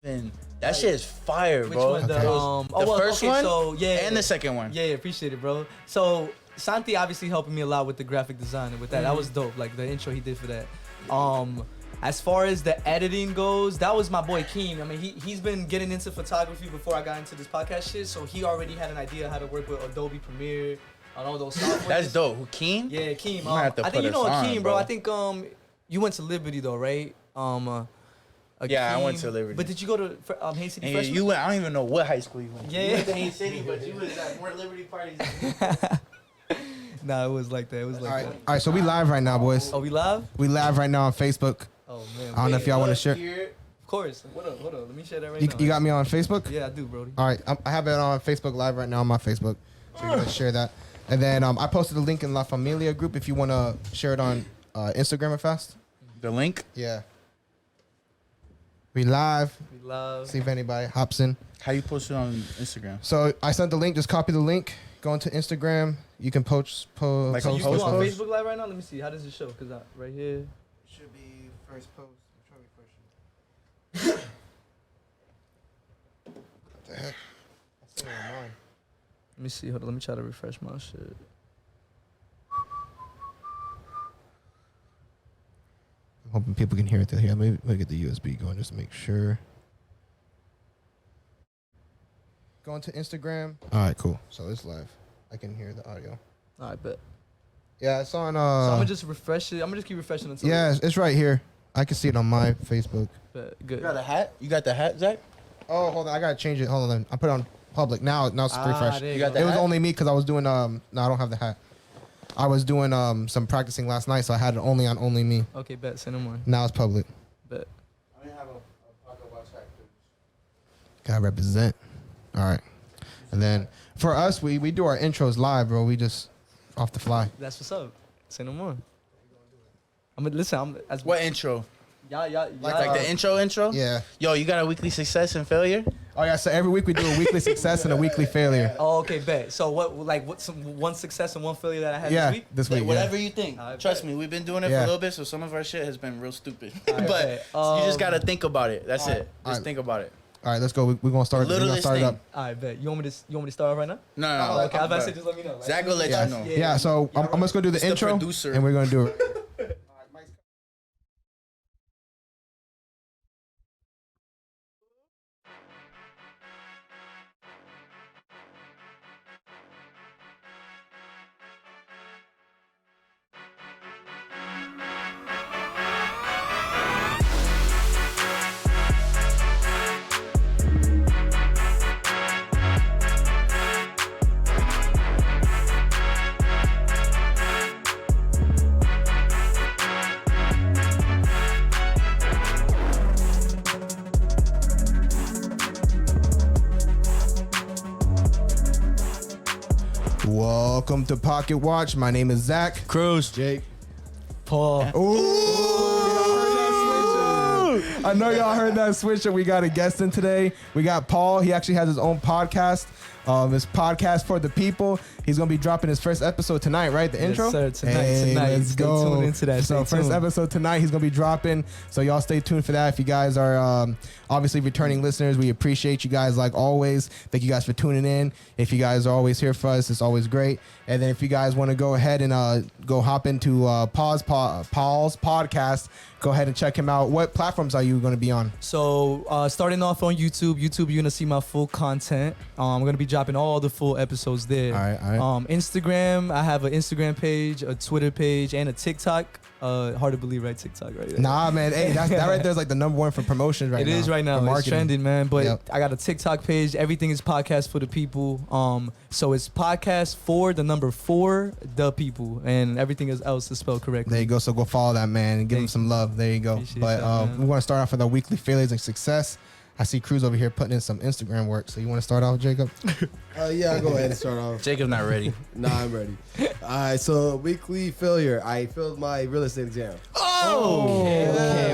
And that shit is fire, Which bro. one? The, the first one so, yeah, and the second one. Yeah, appreciate it, bro. So Santi obviously helping me a lot with the graphic design and with that. That was dope. Like the intro he did for that. As far as the editing goes, that was my boy Keem. I mean, he's been getting into photography before I got into this podcast shit, so he already had an idea how to work with Adobe Premiere and all those software. That's dope. Who, Keem? Yeah, Keem. You might have to I think put you know us on, Keem, bro. bro. I think you went to Liberty though, right? Yeah, I went to Liberty. But did you go to Haines City And freshman? you went. I don't even know what high school you went to. Yeah. You went to Haines City, but you was at more Liberty parties. Nah, it was like that. It was like that. All right, so we live right now, boys. Oh, we live? We live right now on Facebook. Oh man. I don't know if y'all want to share. Of course. Hold up. Let me share that right You, now. you got me on Facebook? Yeah, I do, Brody. All right, I have it on Facebook Live right now on my Facebook. So you guys share that. And then I posted a link in La Familia group if you want to share it on Instagram fast. The link? Yeah. We live. We love. See if anybody hops in. How you post it on Instagram? So I sent the link. Just copy the link. Go into Instagram. You can post. Like So you post on post? Facebook Live right now? Let me see. How does it show? Cause right here. Should be first post. What the heck? I seen it on mine. Let me see. Hold on. Let me try to refresh my shit. I'm hoping people can hear it through here. Let me get the USB going just to make sure. Go into Instagram. All right, cool. So it's live. I can hear the audio. All right, bet. Yeah, it's on. So I'm gonna just refresh it. I'm gonna just keep refreshing until. Yeah, it's right here. I can see it on my Facebook. Bet. You Good. got a hat? You got the hat, Zach? Oh, hold on. I gotta change it. Hold on. I put it on public now. Now it's refresh. There You got go. that It was hat? only me because I was doing. No, I don't have the hat. I was doing some practicing last night, so I had it only on only me. Okay, bet. Send him one. Now it's public. Bet. I didn't have a pocket watch hat. Gotta represent. All right. And then for us, we do our intros live, bro. We just off the fly. That's what's up. Send him one. I'm gonna listen. What intro? Y'all. Like the intro? Yeah. Yo, you got a weekly success and failure? Oh yeah. So every week we do a weekly success and a weekly failure. Oh, okay, bet. So what's one success and one failure that I had Yeah. this week? This Like, week. whatever you think. I Trust bet. me, we've been doing it for Yeah. a little bit, so some of our shit has been real stupid. I but bet. you just gotta think about it. That's it. Just Alright. think about it. All right. Let's go. We're gonna start. We're gonna Littlest start it thing. up. All right, bet. You want me to start off right now? No, Oh, okay. I was about to say but just let me know. Like, Zach will let Yeah. you know. Yeah. So I'm just gonna do the It's the intro, producer. and we're gonna do it. Welcome to Pocket Watch. My name is Zach. Cruz. Jake. Paul. Ooh! I know y'all heard that switch. We got a guest in today. We got Paul. He actually has his own podcast. His podcast for the people. He's gonna be dropping his first episode tonight, right? The intro. Yes, sir. Tonight. Hey, let's Stay go. tuned into that. So Stay first tuned. episode tonight, he's gonna be dropping. So y'all stay tuned for that. If you guys are obviously returning listeners, we appreciate you guys like always. Thank you guys for tuning in. If you guys are always here for us, it's always great. And then if you guys want to go ahead and go hop into Paul's podcast, go ahead and check him out. What platforms are you going to be on? So starting off on YouTube, you're gonna see my full content. I'm gonna be dropping all the full episodes there. All right. Instagram, I have an Instagram page, a Twitter page, and a TikTok. Hard to believe, right? TikTok, right? Nah, man. Hey, that right there is like the number one for promotions right It now. is right now. for It's marketing. trending, man. But Yep. I got a TikTok page. Everything is podcast for the people. So it's podcast for the number 4 the people, and everything else is spelled correctly. There you go. So go follow that man and give him Thank some love. There you go. Appreciate But that, man. we want to start off with our weekly failures and success. I see Cruz over here putting in some Instagram work. So you want to start off, Jacob? Yeah, I'll go ahead and start off. Jacob's not ready. Nah, I'm ready. All right, so weekly failure. I failed my real estate exam. Oh,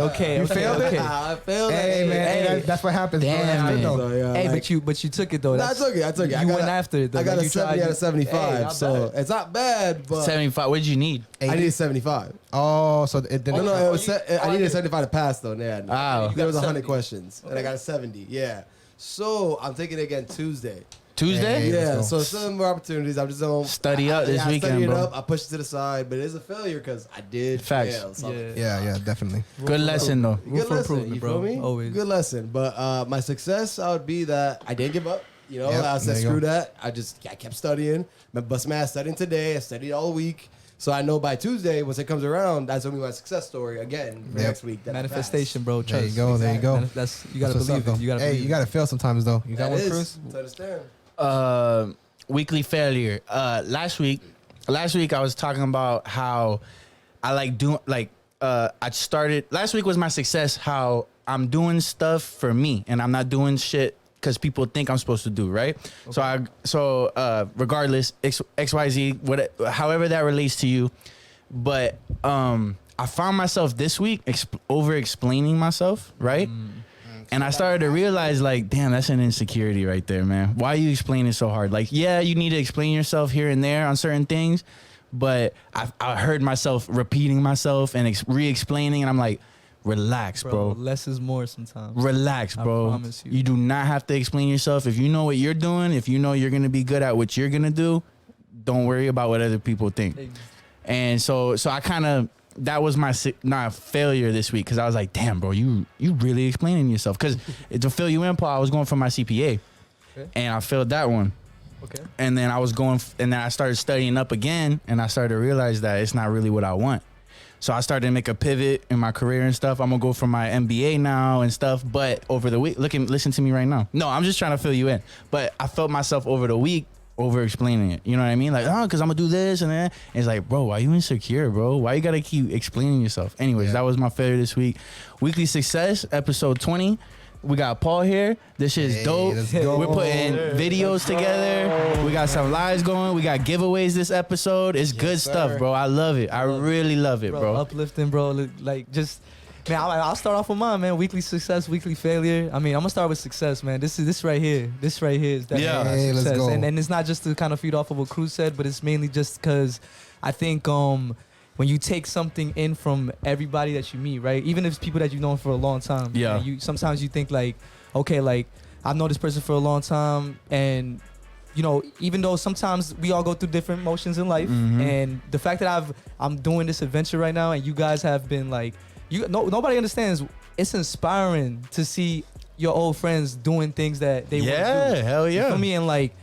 Okay. You failed it? I failed Hey, it. man. Hey, that's what happens, bro. Damn, That's good, man. though. So, yeah, Hey, like- but you took it though. No, I took it. You went after it though. I got Like, a you 70 tried- out of 75, Hey, not so bad. it's not bad, but 75. What did you need? I needed 75. Oh, so it didn't. No, it was I needed 75 to pass though. Yeah, no. Wow. There was 100 70. questions, and I got a 70. Yeah. So I'm taking it again Tuesday. Tuesday? Hey, let's Yeah, go. so some more opportunities. I'm just gonna Study up this I weekend, studied bro. up. I pushed it to the side, but it is a failure because I did Facts. fail. So Yeah, definitely. Good lesson, though. Room Good for lesson, improvement, you bro. feel me? Always. Good lesson. But my success, I would be that I didn't give up. You know, Yep, I said there you screw go. that. I kept studying. I bust my ass studying today. I studied all week. So I know by Tuesday, once it comes around, that's gonna be my success story again for Yep. next week. that I Manifestation, bro. There you Trust. go. There you go. That's you gotta That's what's believe up, though. it. You gotta Hey, believe you gotta fail sometimes, though. You got passed. one, That Cruz? is, to understand. Weekly failure. Last week I was talking about how I like doing I started last week was my success, how I'm doing stuff for me and I'm not doing shit because people think I'm supposed to do, right? Okay. So regardless, XYZ, however that relates to you, but I found myself this week over explaining myself, right? And I started to realize, like, damn, that's an insecurity right there, man. Why are you explaining so hard? Like, yeah, you need to explain yourself here and there on certain things, but I heard myself repeating myself and re-explaining, and I'm like, relax, bro. Less is more sometimes. Relax, bro. I promise you. You do not have to explain yourself. If you know what you're doing, if you know you're going to be good at what you're going to do, don't worry about what other people think. And so I kind of, that was my failure this week, because I was like, damn, bro, you really explaining yourself. Because to fill you in, Paul, I was going for my CPA, and I failed that one. Okay. And then I was and then I started studying up again, and I started to realize that it's not really what I want. So I started to make a pivot in my career and stuff. I'm gonna go for my MBA now and stuff. But over the week, listen to me right now. No, I'm just trying to fill you in. But I felt myself over the week over explaining it. You know what I mean? Like, oh, because I'm gonna do this and that. And it's like, bro, why you insecure, bro? Why you gotta keep explaining yourself? Anyways, that was my failure this week. Weekly success, episode 20. We got Paul here. This shit is dope. let's go. We're putting videos together. We got some lives going. We got giveaways this episode. It's good stuff, bro. I love it. I really love it, bro. Uplifting, bro. Like, just, man, I'll start off with mine, man. Weekly success, weekly failure. I mean, I'm gonna start with success, man. This right here. This right here is definitely my Hey, let's success. go. And it's not just to kind of feed off of what Cruz said, but it's mainly just because I think when you take something in from everybody that you meet, right? Even if it's people that you've known for a long time. Yeah. And sometimes you think like, okay, like I've known this person for a long time, and you know, even though sometimes we all go through different motions in life, and the fact that I'm doing this adventure right now, and you guys have been like, nobody understands. It's inspiring to see your old friends doing things that they want to do. Hell You yeah. feel me? And like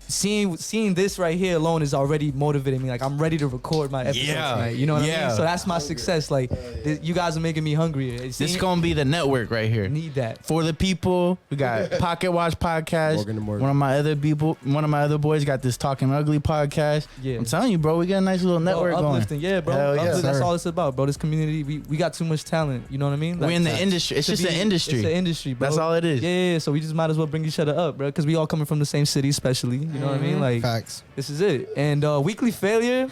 seeing this right here alone is already motivating me. Like I'm ready to record my episode tonight. You know what I mean? So that's my success. Like you guys are making me hungry. This gonna be the network right here. Need that. For the people, we got Pocket Watch Podcast. Morgan. One of my other boys got this Talking Ugly podcast. Yeah. I'm telling you, bro, we got a nice little network going. Uplifting, yeah, bro. Hell yeah. Uplifting, that's Sir. all it's about, bro. This community, we got too much talent. You know what I mean? We're in the industry. It's just an industry. It's an industry, bro. That's all it is. Yeah. So we just might as well bring each other up, bro, because we all coming from the same city, especially. You know what I mean? Like Facts. this is it. And weekly failure.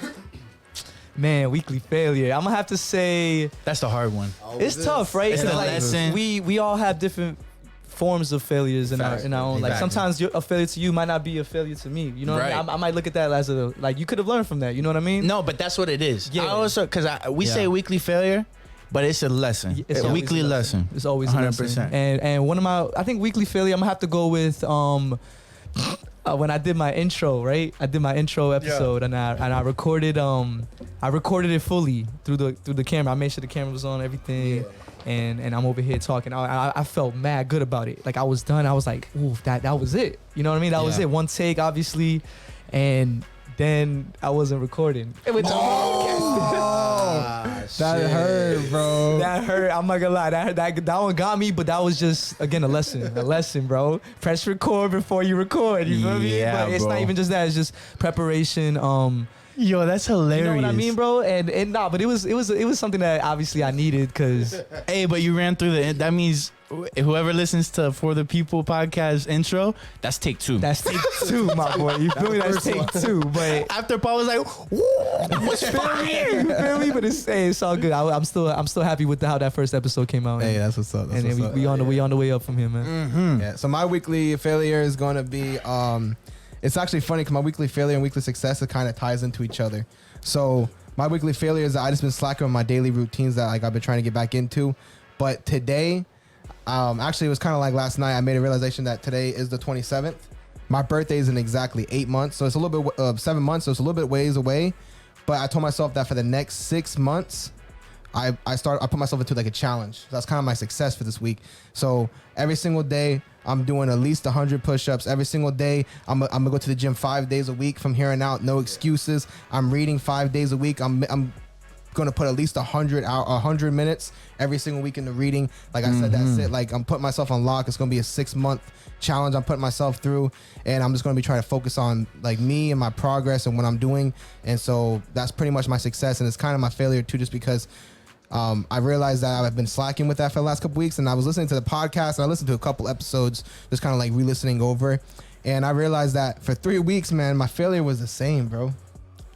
Man, weekly failure. I'm gonna have to say That's the hard one. it's tough, right? It's Because, a lesson. We all have different forms of failures in our own. Like Exactly. sometimes a failure to you might not be a failure to me. You know what I mean? Right. I might look at that as like you could have learned from that. You know what I mean? No, but that's what it is. Yeah. I also, because we say weekly failure, but it's a lesson. It's a always weekly a lesson. It's always 100%. 100%. And one of my, I think weekly failure, I'm gonna have to go with when I did my intro, right? I did my intro episode and I recorded it fully through the camera. I made sure the camera was on, everything. And I'm over here talking. I felt mad good about it. Like I was done. I was like, ooh, that was it. You know what I mean? That was it. One take, obviously. And then I wasn't recording. That hurt, bro. That hurt. I'm not gonna lie. That one got me, but that was just again a lesson, bro. Press record before you record. You feel me? Yeah, But it's bro. not even just that. It's just preparation. Yo, that's hilarious. You know what I mean, bro? And nah, but it was something that obviously I needed because Hey, but you ran through that means whoever listens to For the People podcast intro, that's take 2. That's take 2, my boy. You feel me? That's take 2. But After Paul was like, what's fire? you feel me? But it's all good. I'm still happy with how that first episode came out. Hey, that's what's up. That's and then what's up. we on the way up from here, man. Yeah. So my weekly failure is going to be. It's actually funny because my weekly failure and weekly success, it kind of ties into each other. So my weekly failure is that I just been slacking on my daily routines that like I've been trying to get back into. But today, actually, it was kind of like last night. I made a realization that today is the 27th. My birthday is in exactly 8 months, so it's a little bit 7 months, so it's a little bit ways away. But I told myself that for the next 6 months, I put myself into like a challenge. That's kind of my success for this week. So every single day, I'm doing at least 100 push-ups. Every single day, I'm gonna go to the gym 5 days a week from here on out. No excuses. I'm reading 5 days a week. I'm gonna put at least 100 minutes every single week into reading. Like I said, that's it. Like I'm putting myself on lock. It's gonna be a 6-month challenge I'm putting myself through, and I'm just gonna be trying to focus on like me and my progress and what I'm doing. And so that's pretty much my success, and it's kind of my failure too, just because I realized that I've been slacking with that for the last couple weeks, and I was listening to the podcast and I listened to a couple episodes, just kind of like re-listening over, and I realized that for 3 weeks, man, my failure was the same, bro.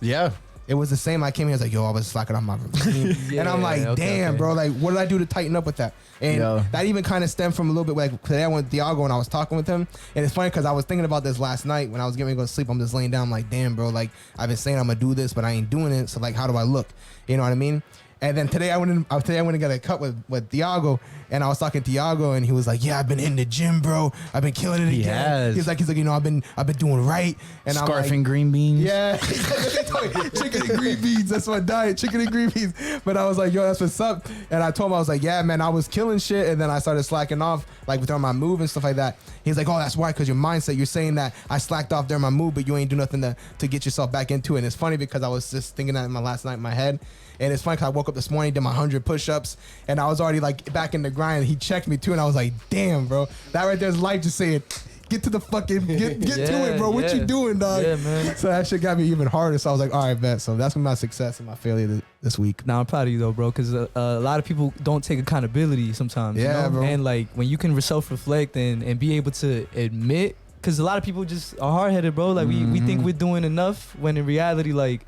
Yeah. It was the same. I came here, I was like, yo, I was slacking on my routine. And I'm like, damn, bro, like, what did I do to tighten up with that? And that even kind of stemmed from a little bit, like, today I went with Thiago and I was talking with him. And it's funny because I was thinking about this last night when I was getting ready to go to sleep. I'm just laying down, I'm like, damn, bro, like, I've been saying I'm going to do this, but I ain't doing it. So, like, how do I look? You know what I mean? And then today I went and got a cut with Thiago, and I was talking to Thiago, and he was like, "Yeah, I've been in the gym, bro. I've been killing it again." He's like, you know, I've been doing right, and I'm Scarfing like, green beans. Yeah, chicken and green beans. That's my diet, chicken and green beans. But I was like, "Yo, that's what's up." And I told him, I was like, "Yeah, man, I was killing shit," and then I started slacking off, like during my move and stuff like that. He's like, "Oh, that's why, because your mindset. You're saying that I slacked off during my move, but you ain't do nothing to get yourself back into it." And it's funny because I was just thinking that in my last night in my head. And it's funny because I woke up this morning, did my 100 push-ups, and I was already like back in the grind. He checked me too, and I was like, damn, bro. That right there is life just saying, get to the fucking, get to it, bro. What you doing, dog? Yeah, man. So that shit got me even harder. So I was like, all right, bet. So that's been my success and my failure this week. Now I'm proud of you though, bro, because a lot of people don't take accountability sometimes. Yeah, you know? bro. And like when you can self-reflect and be able to admit, because a lot of people just are hard-headed, bro. Like we think we're doing enough when in reality, like,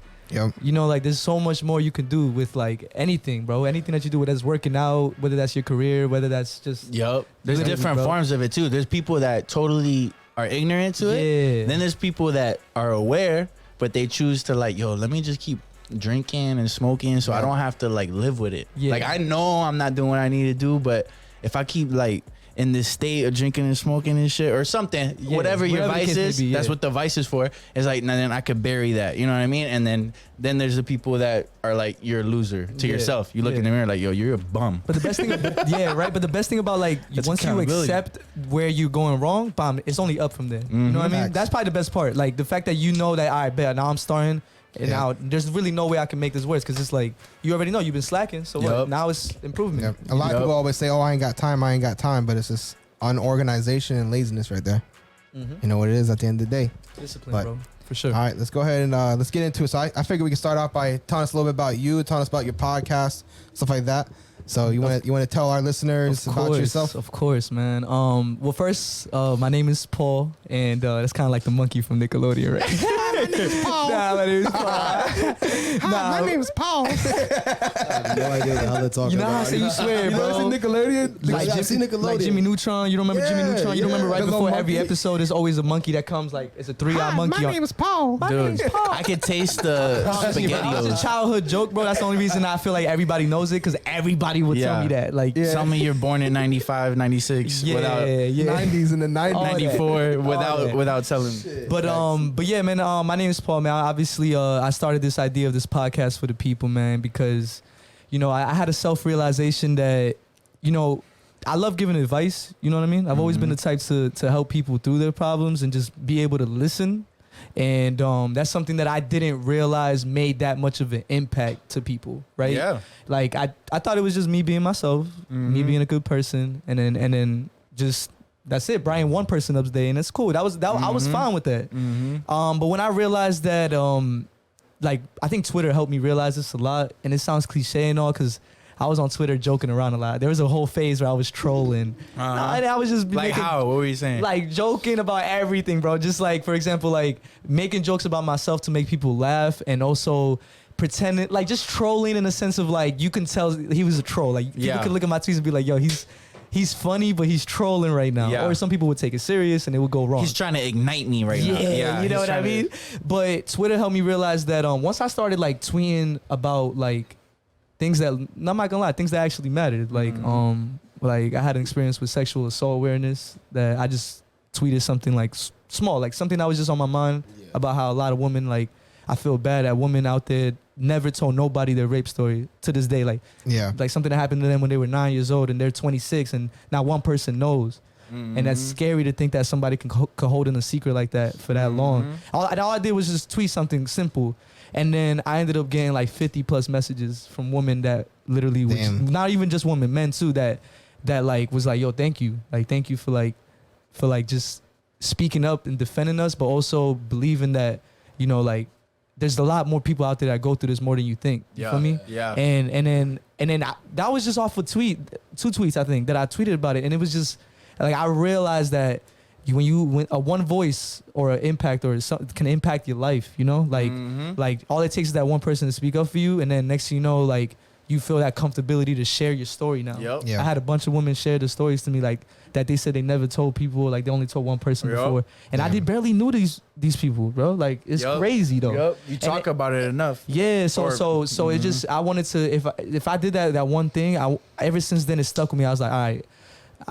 you know, like there's so much more you can do with like anything, bro. Anything that you do, whether that's working out, whether that's your career, whether that's just There's different forms of it too. There's people that totally are ignorant to it. Then there's people that are aware, but they choose to like, yo, let me just keep drinking and smoking so I don't have to like live with it. Like I know I'm not doing what I need to do, but if I keep like in this state of drinking and smoking and shit or something, whatever your vice is, that's what the vice is for. It's like, then I could bury that, you know what I mean? And then there's the people that are like, you're a loser to yourself. You look in the mirror like, yo, you're a bum. But the best thing, But the best thing about like, once you accept where you're going wrong, bam, it's only up from there. You know what I mean? That's probably the best part. Like the fact that you know that, all right, bet, now I'm starting. And now there's really no way I can make this worse because it's like you already know you've been slacking. So what? Now it's improvement. A lot of people always say, "Oh, I ain't got time. I ain't got time," but it's just unorganization and laziness right there. You know what it is at the end of the day. Discipline, bro, for sure. All right, let's go ahead and let's get into it. So I figure we can start off by telling us a little bit about you, telling us about your podcast, stuff like that. So you want to tell our listeners about yourself? Of course, man. Well, first, my name is Paul, and that's kind of like the monkey from Nickelodeon, right? My name is Paul. My name is Paul. Hi, my name is Paul. I have no idea what the hell they're talking You know how I about. say you swear, You bro? know it's in Nickelodeon? Like I've seen Nickelodeon. Like Jimmy Neutron. You don't remember Jimmy Neutron? You don't remember right The little before every monkey. episode, there's always a monkey that comes like, it's a three-eyed monkey. My name is Paul. Dude, I could taste the It's a SpaghettiOs. childhood joke, bro. That's the only reason I feel like everybody knows it, because everybody would tell me that. Like, Some of you born in 95, 96, without 90s and the 90s. 94 without telling me. But yeah, man. My name is Paul, man. Obviously, I started this idea of this podcast for the people, man, because, you know, I had a self-realization that, you know, I love giving advice. You know what I mean? I've always been the type to help people through their problems and just be able to listen. And that's something that I didn't realize made that much of an impact to people, right? Yeah. Like I thought it was just me being myself, me being a good person, and then just that's it. Brian one person up there, and that's cool. I was fine with that. But when I realized that, like I think Twitter helped me realize this a lot, and it sounds cliche and all, because I was on Twitter joking around a lot. There was a whole phase where I was trolling. And I was just Like making, how? What were you saying? like joking about everything, bro. Just like, for example, like making jokes about myself to make people laugh, and also pretending, like just trolling in a sense of like, you can tell he was a troll. Like people could look at my tweets and be like, yo, he's funny, but he's trolling right now. Yeah. Or some people would take it serious and it would go wrong. He's trying to ignite me right now. Yeah, you know what I mean? But Twitter helped me realize that once I started like tweeting about like things that, I'm not gonna lie, things that actually mattered. Like like I had an experience with sexual assault awareness that I just tweeted something like small, like something that was just on my mind about how a lot of women, like I feel bad that women out there never told nobody their rape story to this day. Like like something that happened to them when they were 9 years old and they're 26 and not one person knows. And that's scary to think that somebody can hold in a secret like that for that long. All I did was just tweet something simple. And then I ended up getting like 50 plus messages from women that literally was not even just women, men too, that like was like, yo, thank you. Like, thank you for like just speaking up and defending us, but also believing that, you know, like there's a lot more people out there that go through this more than you think. You feel me? Yeah. And then that was just off a tweet, 2 tweets, I think, that I tweeted about it. And it was just like, I realized that when a one voice or an impact or something can impact your life, you know, like all it takes is that one person to speak up for you. And then next thing you know, like you feel that comfortability to share your story now. Yep. I had a bunch of women share the stories to me, like that they said they never told people, like they only told one person before. And I barely knew these people, bro. Like it's crazy though. You talk about it enough. Yeah, so it just, I wanted to, if I did that one thing, ever since then it stuck with me. I was like, all right.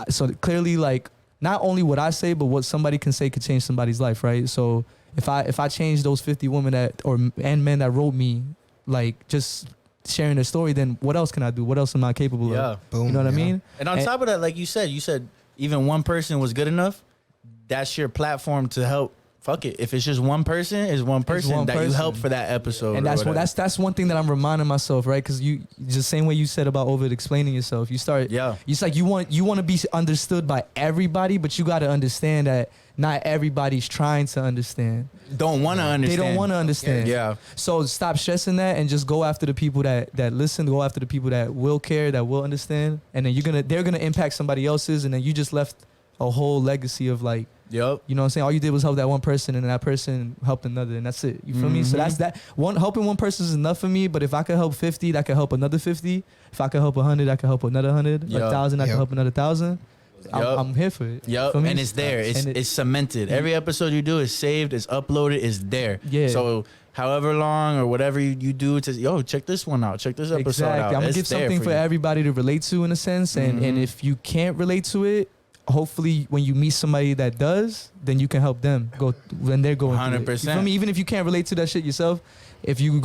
So clearly, like, not only what I say, but what somebody can say could change somebody's life, right? So if I change those 50 women and men that wrote me, like just sharing their story, then what else can I do? What else am I capable of? Boom. You know what I mean? And on top of that, like you said even one person was good enough. That's your platform to help. Fuck it. If it's just one person, it's one person that you help for that episode. And that's one thing that I'm reminding myself, right? Because you just same way you said about over explaining yourself. You start, it's like you want to be understood by everybody, but you got to understand that not everybody's trying to understand. Don't want to understand. They don't want to understand. Yeah. So stop stressing that and just go after the people that listen. Go after the people that will care, that will understand, and then they're gonna impact somebody else's, and then you just left a whole legacy of like. Yep. You know what I'm saying? All you did was help that one person, and that person helped another, and that's it. You feel me? So that's that. Helping one person is enough for me, but if I could help 50, that could help another 50. If I could help 100, I could help another 100. 1,000, I could help another 1,000. I'm here for it. Yep. And it's there. It's cemented. Every episode you do is saved, it's uploaded, it's there. Yeah. So however long or whatever you do to check this one out, check this episode out. I'm gonna give something for everybody to relate to in a sense. And if you can't relate to it, hopefully when you meet somebody that does, then you can help them go when they're going 100%. through it. You feel me? Even if you can't relate to that shit yourself, if you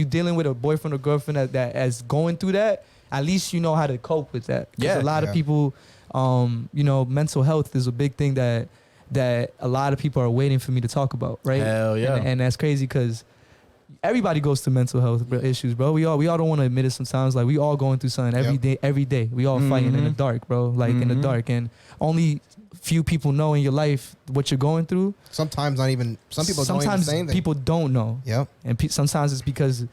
dealing with a boyfriend or girlfriend that is going through that, at least you know how to cope with that. Because a lot of people, you know, mental health is a big thing that a lot of people are waiting for me to talk about, right? Hell yeah. And that's crazy because everybody goes through mental health issues, bro. We all don't want to admit it sometimes. Like we all going through something every day. We all fighting in the dark, bro. Like in the dark, and only few people know in your life what you're going through. Sometimes not even. Some people don't even say Sometimes anything. people don't know. Yep. And sometimes it's because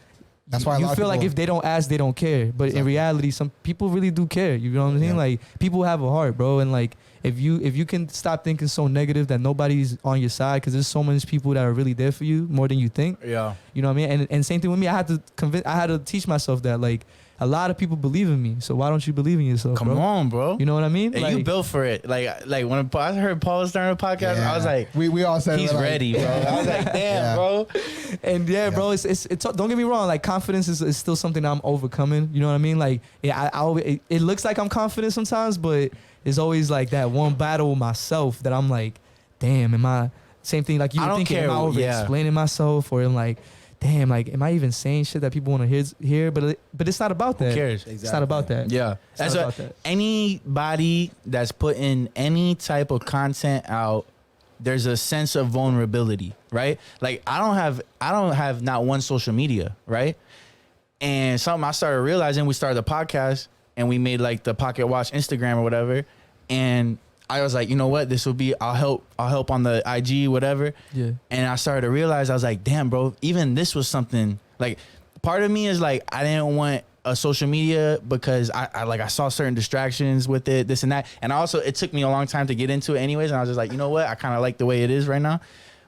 that's why you feel like if they don't ask, they don't care. But in reality, some people really do care. You know what I'm saying? Yeah. Like people have a heart, bro. And like if you can stop thinking so negative that nobody's on your side, because there's so many people that are really there for you more than you think. Yeah. You know what I mean? And same thing with me. I had to teach myself that like a lot of people believe in me. So why don't you believe in yourself? Come on, bro. You know what I mean? And like, you built for it. Like when I heard Paul starting the podcast, I was like, we all said he's ready, bro. I was like, damn, bro. And bro, it's don't get me wrong. Like confidence is still something I'm overcoming. You know what I mean? Like it looks like I'm confident sometimes, but it's always like that one battle with myself that I'm like, damn, am I same thing? Like you were thinking, am I over explaining myself, or I'm like, damn, like, am I even saying shit that people want to hear? But it's not about that. Who cares? Exactly. It's not about that. Yeah. It's not about that. Anybody that's putting any type of content out, there's a sense of vulnerability, right? Like I don't have not one social media, right? And something I started realizing, we started the podcast and we made like the Pocket Watch Instagram or whatever. And I was like, you know what? This will be, I'll help on the IG, whatever. Yeah. And I started to realize, I was like, damn, bro, even this was something like, part of me is like, I didn't want social media because I saw certain distractions with it, this and that. And also it took me a long time to get into it anyways. And I was just like, you know what? I kind of like the way it is right now.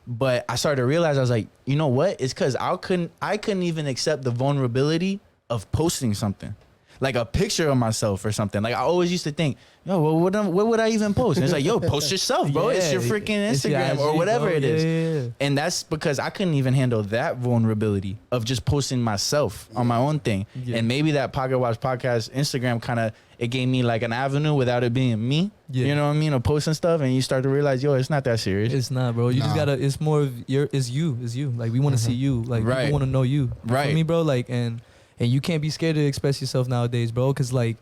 But I started to realize, I was like, you know what? It's because I couldn't even accept the vulnerability of posting something. Like a picture of myself or something. Like I always used to think, yo, well, what would I even post? And it's like, yo, post yourself, bro. It's your freaking It's your Instagram IG, or whatever bro. it is. Yeah. And that's because I couldn't even handle that vulnerability of just posting myself on my own thing. Yeah. And maybe that Pocket Watch Podcast Instagram kind of, it gave me like an avenue without it being me. Yeah. You know what I mean? Of posting stuff, and you start to realize, yo, it's not that serious. It's not, bro. You just Nah. gotta. It's more of it's you. Like we want to see you. Like Right. people want to know you. You Right. feel me, bro? Like and you can't be scared to express yourself nowadays, bro. Cause like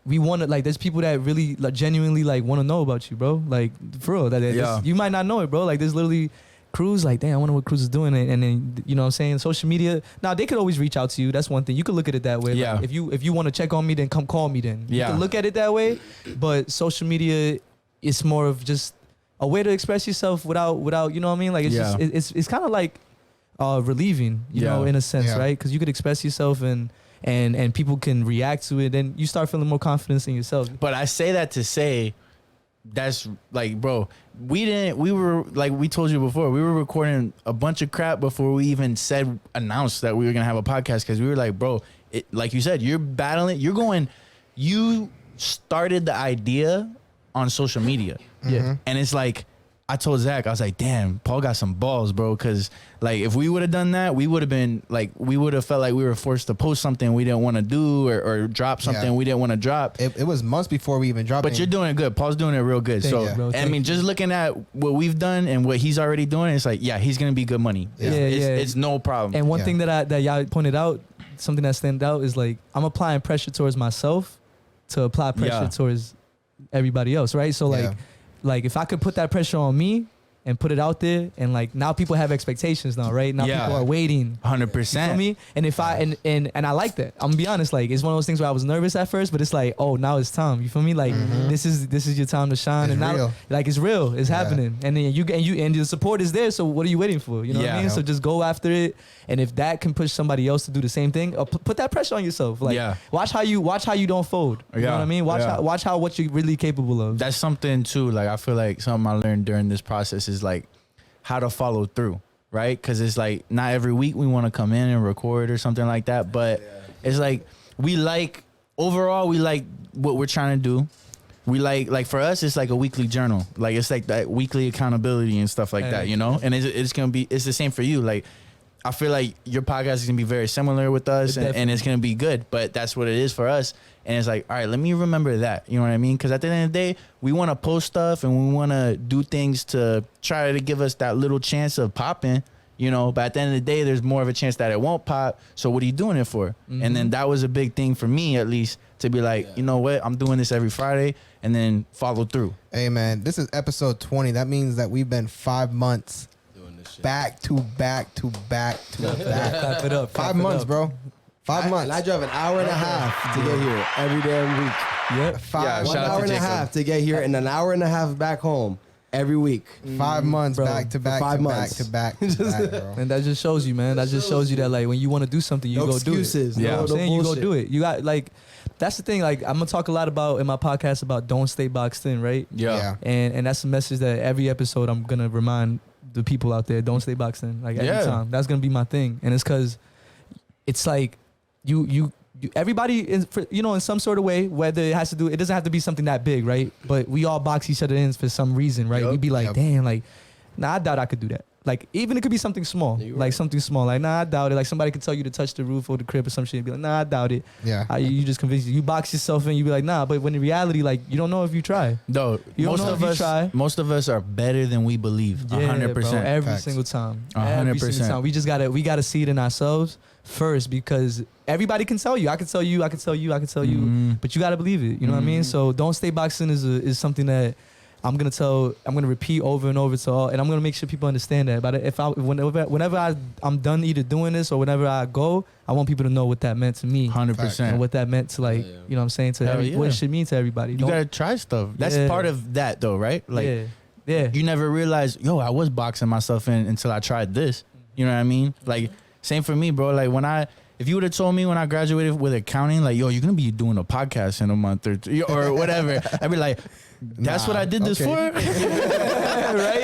we want to like there's people that really like genuinely like want to know about you, bro. Like for real. Yeah. You might not know it, bro. Like there's literally Cruz like, damn, I wonder what Cruz is doing. And then you know what I'm saying, social media. Now they could always reach out to you. That's one thing. You could look at it that way. Yeah. Like, if you want to check on me, then come call me. Then you Yeah. can look at it that way. But social media, it's more of just a way to express yourself without you know what I mean. Like it's Yeah. just it's kind of like relieving, you know, Yeah. in a sense, Yeah. right? Because you could express yourself and people can react to it. Then you start feeling more confidence in yourself. But I say that to say, that's like, bro, we were like, we told you before, we were recording a bunch of crap before we even announced that we were gonna have a podcast, because we were like, bro, like you said, you started the idea on social media. Yeah. And it's like, I told Zach, I was like, damn, Paul got some balls, bro. Cause like if we would have done that, we would have been like, we would have felt like we were forced to post something we didn't want to do or drop something Yeah. we didn't want to drop. It was months before we even dropped. But you're doing it good. Paul's doing it real good. Thank So you, bro. I Thank mean, just looking at what we've done and what he's already doing, it's like, yeah, he's gonna be good money. Yeah. It's no problem. And one Yeah. thing that y'all pointed out, something that stands out is like I'm applying pressure towards myself to apply pressure Yeah. towards everybody else, right? So like Yeah. like if I could put that pressure on me and put it out there, and like now people have expectations now, right? Now Yeah. people are waiting. 100%. You feel me? And if I and I like that. I'm gonna be honest, like it's one of those things where I was nervous at first, but it's like, oh, now it's time. You feel me? Like this is your time to shine. It's and now real. like it's real. It's Yeah. happening. And then and the support is there. So what are you waiting for? You know what I Yeah. mean? So just go after it. And if that can push somebody else to do the same thing, put that pressure on yourself. Like Yeah. watch how you don't fold. You know Yeah. what I mean? Yeah. Watch how what you're really capable of. That's something too. Like I feel like something I learned during this process is like how to follow through, right? Because it's like not every week we want to come in and record or something like that, but it's like overall we like what we're trying to do. We like for us it's like a weekly journal, like it's like that weekly accountability and stuff like that, you know. And it's the same for you. Like I feel like your podcast is gonna be very similar with us, and it's gonna be good. But that's what it is for us. And it's like, all right, let me remember that. You know what I mean? Because at the end of the day, we want to post stuff and we want to do things to try to give us that little chance of popping. You know, but at the end of the day, there's more of a chance that it won't pop. So what are you doing it for? And then that was a big thing for me, at least, to be like, you know what, I'm doing this every Friday, and then follow through. Hey man, this is episode 20. That means that we've been 5 months Doing this shit. back to back to back to back. Clap it up. 5 months, bro. 5 months. And I drive an hour and a half to get here every damn week. Yep. Five, shout out 1 to hour and a Jacob. half to get here and an hour and a half back home every week. 5 months Bro, back to for back 5 to months. back to back to back, bro. And that just shows you, man. That just shows you that like when you want to do something, you No go excuses. do it. You Yeah. know what No I'm saying? You go bullshit. do it. You got like that's the thing. Like I'm gonna talk a lot about in my podcast about don't stay boxed in, right? Yeah. And that's a message that every episode I'm gonna remind the people out there, don't stay boxed in. Like every Yeah. time. That's gonna be my thing. And it's cause it's like you everybody is you know in some sort of way, whether it doesn't have to be something that big, right? But we all box each other in for some reason, right? Yup. We be like, Yup. damn, like, nah, I doubt I could do that. Like even it could be something small, Yeah, you're like right. something small. Like nah, I doubt it. Like somebody could tell you to touch the roof or the crib or some shit and be like, nah, I doubt it. Yeah. You just convince you box yourself in. You be like, nah, but when in reality, like you don't know if you try. No, You don't most know of if you us, try. most of us are better than we believe. Yeah, 100%. bro, every Facts. single time. 100%. Every single time. We just gotta see it in ourselves first because everybody can tell you. I can tell you. I can tell you. I can tell you. Mhm. But you gotta believe it. You know what I mean? So don't stay boxing is something that I'm gonna repeat over and over to all, and I'm gonna make sure people understand that. But whenever I'm done either doing this or whenever I go, I want people to know what that meant to me 100%. and what that meant to like Yeah, yeah. you know what I'm saying to Hell what yeah. it should mean to everybody. You Don't- gotta try stuff. That's Yeah. part of that, though, right? Like yeah. you never realize, yo, I was boxing myself in until I tried this. You know what I mean? Like same for me, bro. Like if you would have told me when I graduated with accounting, like, yo, you're gonna be doing a podcast in a month or two, or whatever, I'd be like, that's what I did this for, right?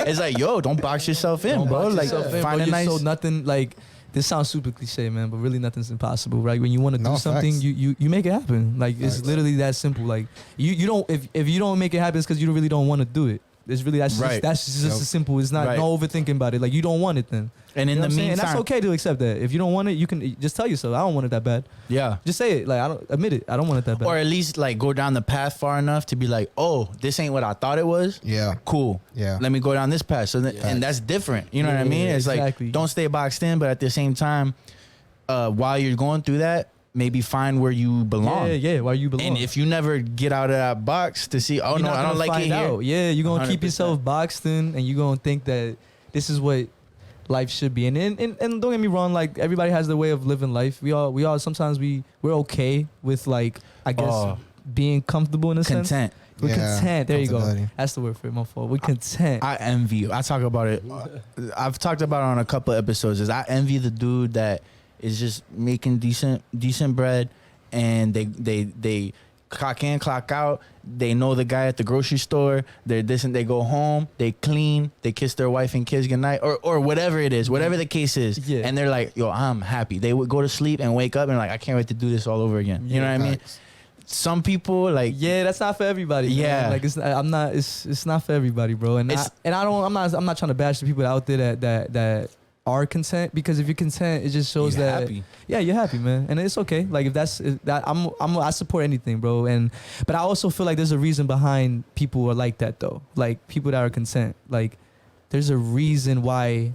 It's like, yo, don't box yourself in, bro. Like, find a nice. So nothing like. This sounds super cliche, man, but really nothing's impossible, right? When you want to do something, facts. you make it happen. Like it's literally that simple. Like you don't if you don't make it happen, it's because you really don't want to do it. It's really that's just as simple. It's not no overthinking about it. Like you don't want it then. And in the meantime, and that's okay to accept that. If you don't want it, you can just tell yourself, I don't want it that bad. Yeah. Just say it. Like I don't admit it. I don't want it that bad. Or at least like go down the path far enough to be like, oh, this ain't what I thought it was. Yeah. Cool. Yeah. Let me go down this path. So and that's different. You know what I mean? It's like don't stay boxed in, but at the same time, while you're going through that, maybe find where you belong. Yeah, where you belong. And if you never get out of that box to see, oh you're no, I don't like it here. Yeah, you're gonna keep 100%. yourself boxed in, and you're gonna think that this is what life should be. And don't get me wrong, like everybody has their way of living life. We all sometimes we're okay with like I guess being comfortable in a sense. Content. We're content. There you go. That's the word for it. My fault. We're content. I envy you. I talk about it. I've talked about it on a couple of episodes. Is I envy the dude that is just making decent bread, and they clock in, clock out. They know the guy at the grocery store. They're this and they go home. They clean. They kiss their wife and kids goodnight, or whatever it is, whatever the case is. Yeah. And they're like, yo, I'm happy. They would go to sleep and wake up and like, I can't wait to do this all over again. You know what I mean? Some people like that's not for everybody. Yeah, man. Like it's not for everybody, bro. And I'm not trying to bash the people out there that are content, because if you're content, it just shows that happy. Yeah, you're happy, man, and it's okay. Like if that I support anything, bro. But I also feel like there's a reason behind people who are like that though. Like people that are content, like there's a reason why.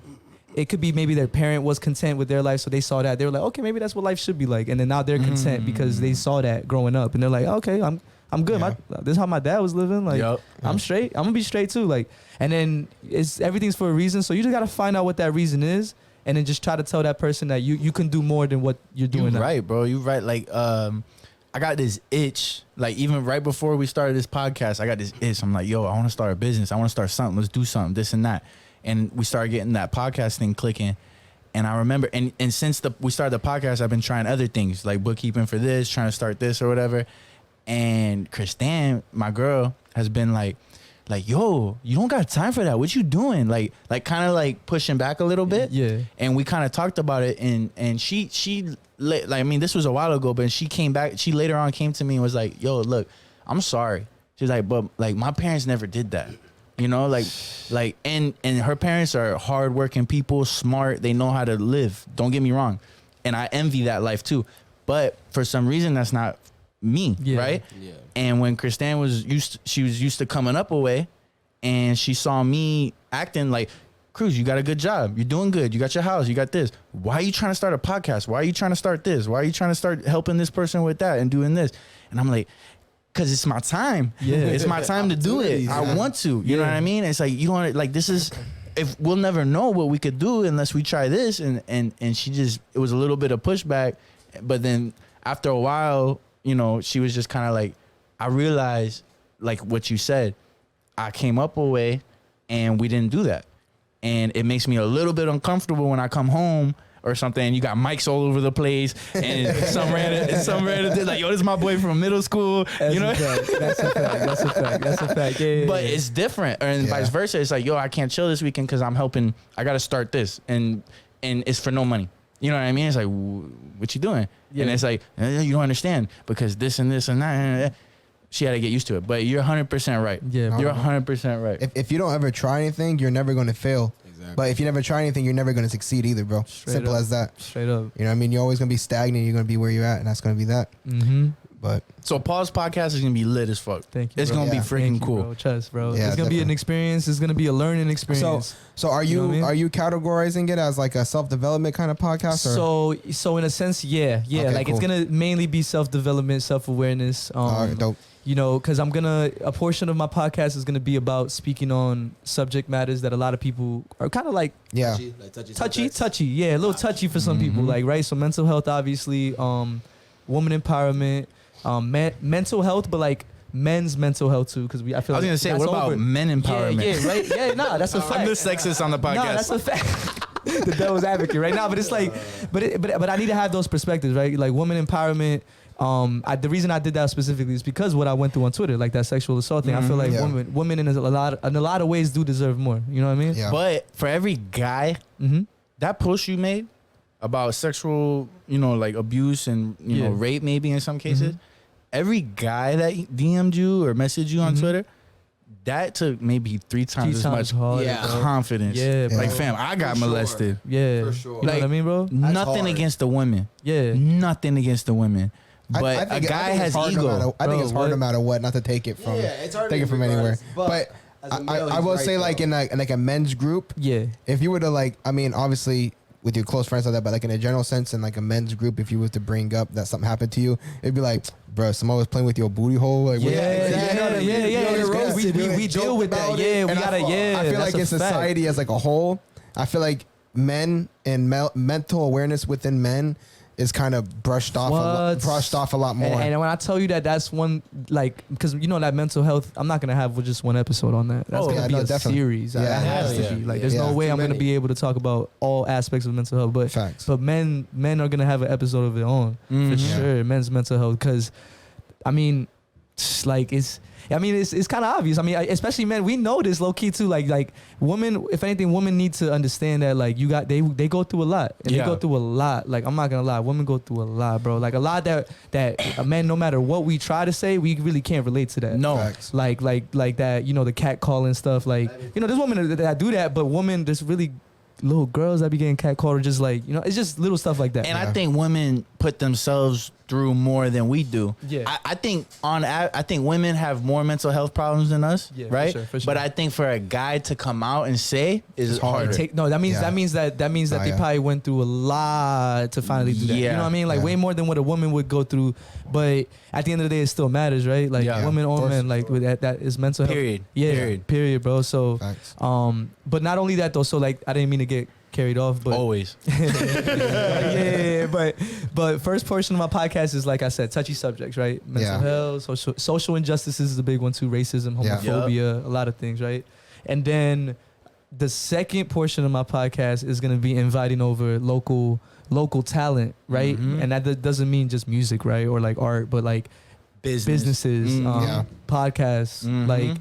It could be maybe their parent was content with their life, so they saw that. They were like, okay, maybe that's what life should be like. And then now they're content because they saw that growing up. And they're like, okay, I'm good. Yeah. This is how my dad was living. Like, I'm straight. I'm going to be straight too. Like, and then everything's for a reason. So you just got to find out what that reason is, and then just try to tell that person that you can do more than what you're doing now. Right, bro. You're right. Like, I got this itch. Like, even right before we started this podcast, I got this itch. I'm like, yo, I want to start a business. I want to start something. Let's do something, this and that. And we started getting that podcast thing clicking. And I remember, and since we started the podcast, I've been trying other things, like bookkeeping for this, trying to start this or whatever. And Christine, my girl, has been like, yo, you don't got time for that. What you doing? Like kind of like pushing back a little bit. Yeah. And we kind of talked about it. And she like, I mean, this was a while ago, but she came back. She later on came to me and was like, yo, look, I'm sorry. She's like, but like my parents never did that. You know, like, and her parents are hardworking people, smart. They know how to live. Don't get me wrong, and I envy that life too. But for some reason, that's not me, right? Yeah. And when Christine was used to coming up away, and she saw me acting like, Cruz, you got a good job. You're doing good. You got your house. You got this. Why are you trying to start a podcast? Why are you trying to start this? Why are you trying to start helping this person with that and doing this? And I'm like, because it's my time. Yeah, it's my time to do it. I want to. You know what I mean? It's like, you don't like, this is, if we'll never know what we could do unless we try this. And she just, it was a little bit of pushback. But then after a while, you know, she was just kind of like, I realized, like what you said, I came up a way and we didn't do that. And it makes me a little bit uncomfortable when I come home or something, and you got mics all over the place, and some random dude like, yo, this is my boy from middle school. That's, you know, that's a fact. Yeah, but it's different, and vice versa. It's like, yo, I can't chill this weekend because I'm helping. I got to start this, and it's for no money. You know what I mean? It's like, what you doing? Yeah. And it's like, you don't understand because this and this and that. She had to get used to it, but you're 100% right. Yeah, you're 100% right. If you don't ever try anything, you're never going to fail. Exactly. But if you never try anything, you're never going to succeed either, bro. Simple as that. Straight up. You know what I mean? You're always going to be stagnant. You're going to be where you're at, and that's going to be that. Mm-hmm. But so Paul's podcast is going to be lit as fuck. Thank you. It's going to be freaking cool. Bro. Trust, bro. Yeah, it's going to be an experience. It's going to be a learning experience. So are you are you categorizing it as like a self-development kind of podcast? Or? So in a sense, yeah. Okay, like cool. It's going to mainly be self-development, self-awareness. Dope. You know, because a portion of my podcast is going to be about speaking on subject matters that a lot of people are kind of like, touchy. Yeah, a little touchy for some people, like, right? So mental health, obviously, woman empowerment, mental health, but like men's mental health too, because I feel like I was going to say, what about men empowerment? Yeah, right? Yeah, nah, that's a fact. I'm the sexist on the podcast. Nah, that's a fact. the devil's advocate right now, but it's like, but I need to have those perspectives, right? Like woman empowerment. The reason I did that specifically is because what I went through on Twitter, like that sexual assault thing. I feel like women in a lot of ways do deserve more. You know what I mean? Yeah. But for every guy, that post you made about sexual, like abuse and you know rape maybe in some cases, every guy that DM'd you or messaged you on Twitter, that took maybe three times as much harder, confidence. Yeah, like bro. fam, I got molested. Yeah, For sure. You know what I mean, bro? Nothing hard. against the women. Yeah. Nothing against the women. I But think a guy it's has hard no ego. matter- I think it's Bro, hard no what? matter what, not to take it from it's hard to take it from regardless, anywhere. But as a male, I he's will right, say like though. in like a men's group, Yeah. if you were to like, I mean, obviously with your close friends like that, but like in a general sense, in like a men's group, if you was to bring up that something happened to you, it'd be like, bro, someone was playing with your booty hole. Like, what- exactly. We deal with that. Yeah, we And gotta. I feel like in society as like a whole, I feel like men and mental awareness within men is kind of brushed off a lot more. And when I tell you that, that's one like because that mental health. I'm not gonna have just one episode on that. That's gonna be a definitely. series. Yeah. That has Yeah. to be like. There's no Yeah. way Too I'm gonna many. be able to talk about all aspects of mental health. But Facts. but men are gonna have an episode of their own for Mhm. sure. Men's mental health because, I mean, it's kind of obvious. I mean, especially men, we know this low key too. Like women, if anything, women need to understand that like they go through a lot. And they go through a lot. Like I'm not gonna lie, women go through a lot, bro. Like a lot that a man, no matter what we try to say, we really can't relate to that. No. Facts. Like that, the cat calling stuff. Like there's women that do that, but women, there's really little girls that be getting cat called or just like it's just little stuff like that. And I think women put themselves through more than we do. Yeah. I think I think women have more mental health problems than us, Yeah, for right? sure, for sure. But I think for a guy to come out and say is harder. That means Yeah. that means that Oh, they yeah. probably went through a lot to finally do that. You Yeah. know what I mean? Like Yeah. way more than what a woman would go through. But at the end of the day, it still matters, right? Like Yeah. women Of or course. men, like with that is mental health. Period. Yeah. Period, bro. So, Facts. but not only that though. So like, I didn't mean to get carried off, but Always. but first portion of my podcast is like I said, touchy subjects, right? Mental Yeah. health, social injustices is a big one too. Racism, Yeah. homophobia, a lot of things, right? And then the second portion of my podcast is gonna be inviting over local talent, right? Mhm. And that doesn't mean just music, right, or like art, but like businesses, Mm. podcasts, Mhm.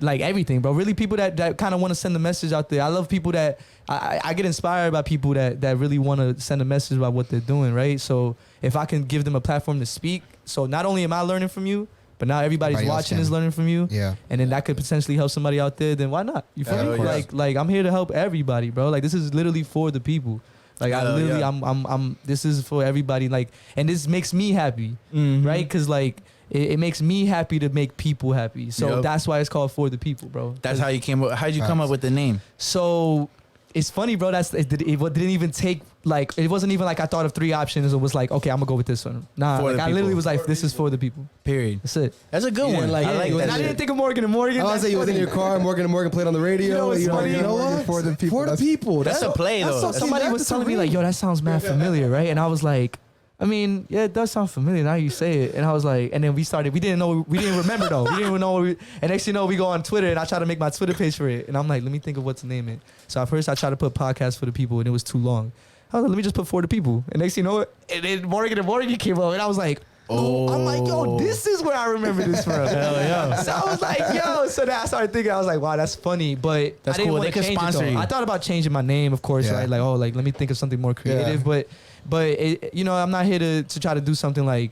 like everything, bro. Really, people that kind of want to send a message out there. I love people that I get inspired by people that really want to send a message about what they're doing, right? So if I can give them a platform to speak, so not only am I learning from you, but now everybody's Everybody else watching can. is learning from you. Yeah. And then that could potentially help somebody out there. Then why not? You feel Hell me? yes. Like I'm here to help everybody, bro. Like this is literally for the people. Like I Hell literally, yeah. I'm. This is for everybody. Like, and this makes me happy, Mhm. right? Because like it makes me happy to make people happy. So Yep. that's why it's called For the People, bro. That's how you came up. How'd you come up with the name? So it's funny, bro. It didn't even take like it wasn't even like I thought of 3 options and was like, okay, I'm gonna go with this one. Nah, For like the I literally people. was like, this is for the people. Period. That's it. That's a good Yeah, one. like, I like yeah, that. And I shit. didn't think of Morgan and Morgan. I was That's saying you was in funny. your car, Morgan and Morgan played on the radio. You know what's funny? You know what? For the people. For the That's- people. That's a play, though. so Somebody cute. was That's telling me a like, real. yo, that sounds mad familiar, right? And I was like, I mean, yeah, it does sound familiar now you say it. And I was like, and then we didn't remember though. We didn't even know. And next thing you know, we go on Twitter and I try to make my Twitter page for it. And I'm like, let me think of what to name it. So at first I tried to put podcast for the people and it was too long. I was like, let me just put for the people. And next thing you know, and then Morgan and Morgan came up and I was like, oh, I'm like, yo, this is where I remember this from. Hell yeah. So I was like, yo, so then I started thinking, I was like, wow, that's funny. But That's I didn't cool. want They to could change it sponsor though. you. I thought about changing my name, of course, Yeah. right? Like, oh, like let me think of something more creative. But I'm not here to try to do something like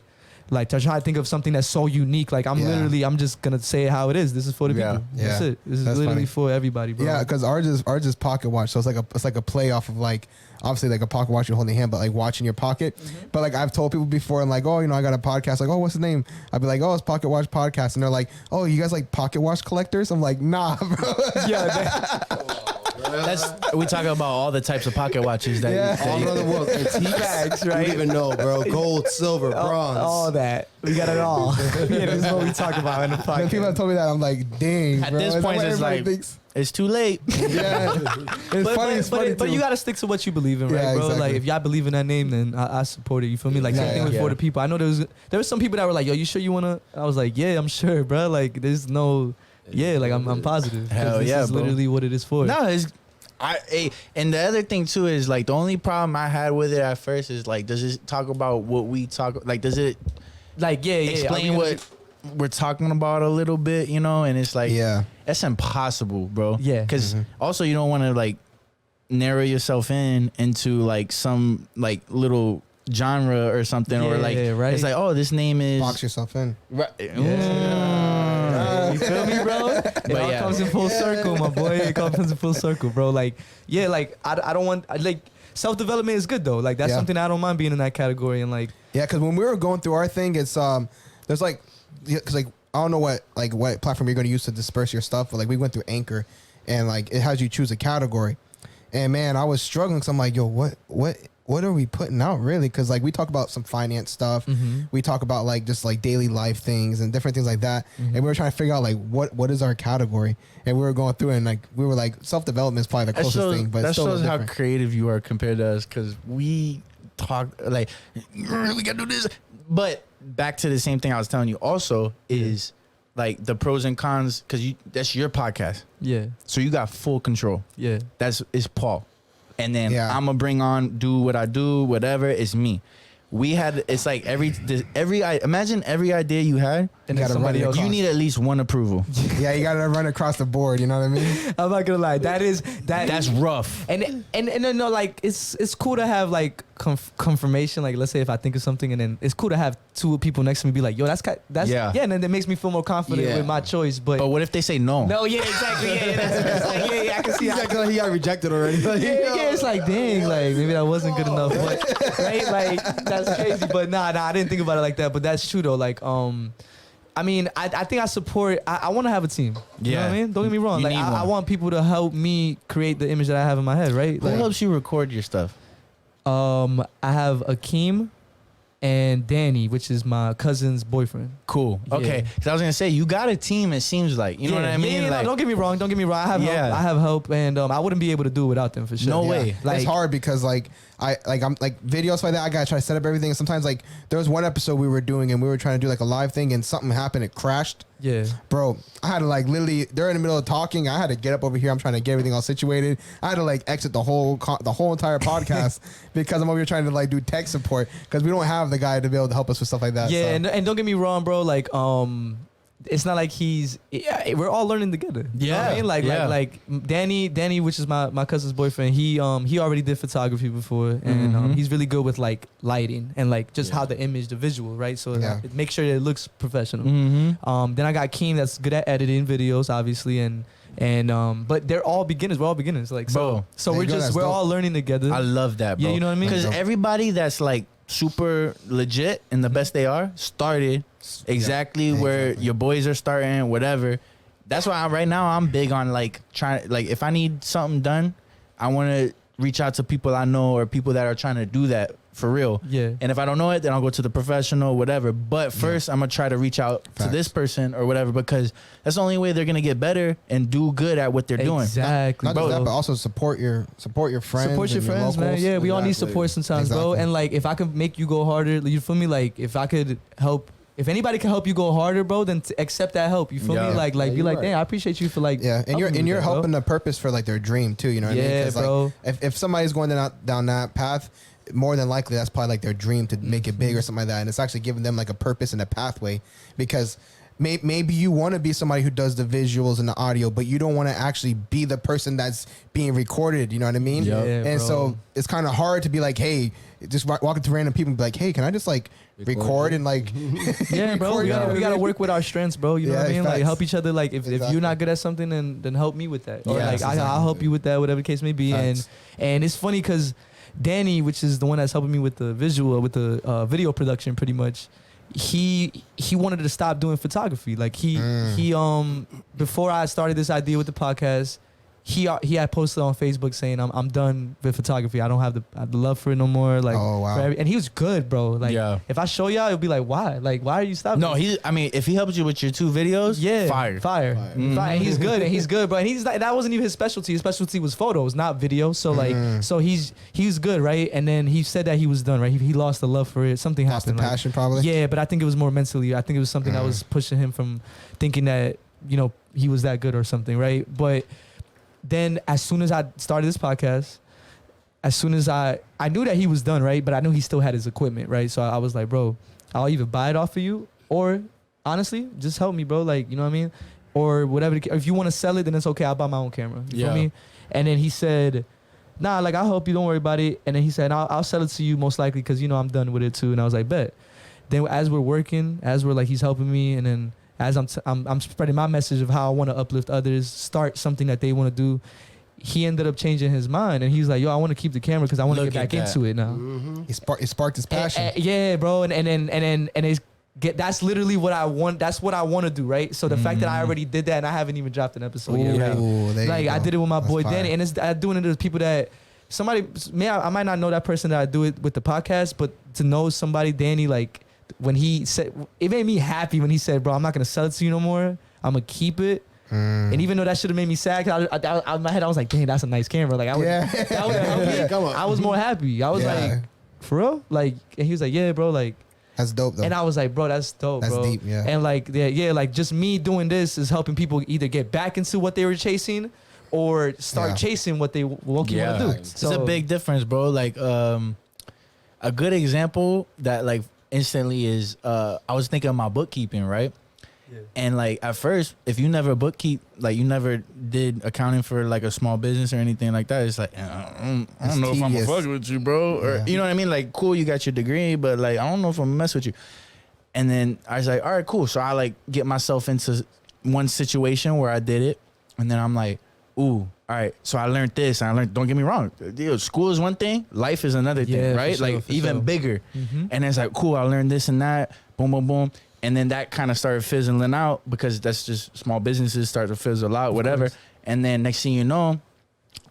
to try to think of something that's so unique. Like I'm I'm just gonna say it how it is. This is for the Yeah. people. That's Yeah. it. This is That's literally funny. for everybody, bro. Yeah, because ours is pocket watch, so it's like a play off of like obviously like a pocket watch you're holding your hand, but like watching your pocket. But like I've told people before, and like, oh, I got a podcast. Like, oh, what's the name? I'd be like, oh, it's Pocket Watch Podcast, and they're like, oh, you guys like pocket watch collectors? I'm like, nah, bro. We talk about all the types of pocket watches that. Yeah. that All you- around the world. Antiques, Facts, You right? don't even know, bro. Gold, silver, bronze. all that. We got it all. Yeah, this is what we talk about in the When people have podcast. told me that, I'm like, dang, At bro. this Is that point, what it's everybody like thinks? it's too late. Yeah, it's funny. It's funny But too. you gotta stick to what you believe in, right, Yeah, bro? exactly. Like if y'all believe in that name, then I support it. You feel me? Like same Yeah, thing with yeah. For the People. I know there was some people that were like, yo, you sure you wanna? I was like, yeah, I'm sure, bro. Like there's no, like I'm positive. 'Cause Hell this yeah, is bro. literally what it is for. No, And the other thing too is like the only problem I had with it at first is like, does it talk about what we talk? Like, does it Like, yeah. explain what we're talking about a little bit? You know, and it's like, Yeah. that's impossible, bro. Yeah. Because also you don't want to like narrow yourself into like some like little genre or something, or like right. it's like, oh, this name is Box yourself in. Right. You feel me, bro? It all comes in full circle, my boy. It comes in full circle, bro. Like, yeah, like I don't want like self-development is good though. Like that's something I don't mind being in that category. And like, yeah, because when we were going through our thing, it's there's like, because like I don't know what platform you're going to use to disperse your stuff, but like we went through Anchor, and like it has you choose a category, and man, I was struggling because I'm like, yo, what are we putting out really? Because like we talk about some finance stuff, we talk about like just like daily life things and different things like that, and we were trying to figure out like what is our category, and we were going through it, and like we were like self-development is probably the closest thing, but that it's still shows how different. creative you are compared to us, because we talk like we gotta do this. But back to the same thing I was telling you also is like the pros and cons, because that's your podcast, yeah, so you got full control. yeah, It's Paul. And then Yeah. I'm gonna do what I do, whatever. It's me. It's like imagine every idea you had, and You then gotta somebody run it else. you need at least one approval. Yeah, you got to run across the board, you know what I mean? I'm not gonna lie. That's rough. And no, like it's cool to have like confirmation. Like let's say if I think of something, and then it's cool to have two people next to me be like, yo, that's Yeah. and then that makes me feel more confident Yeah. with my choice. But But what if they say no? no, yeah, exactly, yeah, that's like, yeah, I can see. He got rejected already. Like, Yeah, it's like dang, like maybe that wasn't good enough, but right, like that's crazy. But nah, I didn't think about it like that. But that's true though. Like, I mean, I think I support. I want to have a team. You know what I mean? Don't get me wrong. You Like, need I one. want people to help me create the image that I have in my head. Right? Who Like, helps you record your stuff? I have Akeem and Danny, which is my cousin's boyfriend. Cool. Yeah. Okay. Because I was gonna say you got a team. It seems like you know what I mean. Yeah, like, no, don't get me wrong. I have help. I have help, and I wouldn't be able to do it without them for sure. No Yeah. way. Like, It's hard because like I'm like videos like that. I gotta try to set up everything. And sometimes like there was one episode we were doing and we were trying to do like a live thing and something happened. It crashed. Yeah. Bro, I had to like literally, they're in the middle of talking. I had to get up over here. I'm trying to get everything all situated. I had to like exit the whole entire podcast because I'm over here trying to like do tech support because we don't have the guy to be able to help us with stuff like that. Yeah, so. and don't get me wrong, bro. Like, it's not like we're all learning together. You know what I mean? Like Danny, which is my cousin's boyfriend. He already did photography before, and he's really good with like lighting and like just how the image, the visual, right? So it make sure that it looks professional. Then I got Keen, that's good at editing videos, obviously, and but they're all beginners. We're all beginners. Like Bro, so there we're you go, just that's we're dope. all learning together. I love that, bro. Yeah, you know what I mean? Because That's dope. everybody that's like super legit and the best they are started exactly where your boys are starting, whatever. That's why right now I'm big on like trying, like if I need something done, I want to reach out to people I know or people that are trying to do that for real. Yeah. And if I don't know it, then I'll go to the professional, whatever. But first, I'm gonna try to reach out to this person or whatever, because that's the only way they're gonna get better and do good at what they're doing. Exactly. Not just that, but also support your friends. Support your and friends, man. locals. Yeah, we all need Exactly. support sometimes, bro. Exactly. And like, if I could make you go harder, you feel me? Like, if I could help, if anybody can help you go harder, bro, then accept that help. You feel Yeah. me? Like, Yeah, be you're like, right. dang, I appreciate you for like, Yeah, and you're helping me with that, bro. helping the purpose for like their dream too. You know what I mean? Yeah, 'Cause, bro. Like, if somebody's going down that path, more than likely that's probably like their dream to make it big or something like that, and it's actually giving them like a purpose and a pathway because. Maybe you want to be somebody who does the visuals and the audio, but you don't want to actually be the person that's being recorded. You know what I mean? Yep. Yeah, and bro. so it's kind of hard to be like, hey, just walking to random people and be like, hey, can I just like record and like, Yeah, bro. We gotta work with our strengths, bro. You know what I Yeah, mean? Like, facts. help each other. Like, if Exactly. you're not good at something, then help me with that. Or Yes, like, exactly. I'll help you with that, whatever the case may be. Facts. And it's funny because Danny, which is the one that's helping me with the visual, with the video production, pretty much. He wanted to stop doing photography. Like he before I started this idea with the podcast, he had posted on Facebook saying I'm done with photography. I don't have the love for it no more. Like, Oh, wow. and he was good, bro. Like, Yeah. if I show y'all, it'll be like, why? Like, why are you stopping? No, I mean, if he helps you with your 2 videos, Yeah, fire. fire. Mhm. And he's good, bro. And he's like, that wasn't even his specialty. His specialty was photos, not video. So like, so he's good, right? And then he said that he was done, right? He lost the love for it. Something lost the happened. like- passion probably. yeah, but I think it was more mentally. I think it was something that was pushing him from thinking that he was that good or something, right? But then as soon as I started this podcast, as soon as I knew that he was done, right? But I knew he still had his equipment, right? So I was like, bro, I'll either buy it off of you or honestly, just help me, bro. Like, you know what I mean? Or whatever. If you want to sell it, then it's okay. I'll buy my own camera. You feel me? And then he said, nah, like, I'll help you. Don't worry about it. And then he said, I'll sell it to you most likely because, you know, I'm done with it too. And I was like, bet. Then as we're working, as we're like, he's helping me. And then as I'm spreading my message of how I want to uplift others, start something that they want to do. He ended up changing his mind. And he's like, yo, I want to keep the camera because I want to get back into it now. Mm-hmm. It sparked his passion. Yeah, bro. And it's, that's literally what I want. That's what I want to do, right? So the fact that I already did that and I haven't even dropped an episode yet, right? Like I did it with my boy Danny, and I'm doing it to people that I might not know that person that I do it with the podcast, but to know somebody, Danny, like when he said, it made me happy when he said, "Bro, I'm not gonna sell it to you no more. I'm gonna keep it." And even though that should have made me sad, cause I in my head I was like, "Dang, that's a nice camera." Like that would help me. Come on. I was more happy. I was like, "For real?" Like, and he was like, "Yeah, bro." Like. That's dope though. And I was like, bro, that's dope, that's bro. Deep, yeah. And like, like just me doing this is helping people either get back into what they were chasing or start chasing what they want to do. It's a big difference, bro. Like, a good example that like instantly is, I was thinking of my bookkeeping, right? Yeah. And like at first, if you never bookkeep, like you never did accounting for like a small business or anything like that, it's like I don't know if I'm gonna fuck with you, bro, or you know what I mean. Like, cool, you got your degree, but like I don't know if I'm gonna mess with you. And then I was like, all right, cool. So I like get myself into one situation where I did it, and then I'm like, ooh, all right. So I learned this, and I learned. Don't get me wrong, school is one thing, life is another thing, right? For sure, like even bigger. Mm-hmm. And it's like, cool, I learned this and that. Boom, boom, boom. And then that kind of started fizzling out because that's just small businesses start to fizzle out, whatever. And then next thing you know,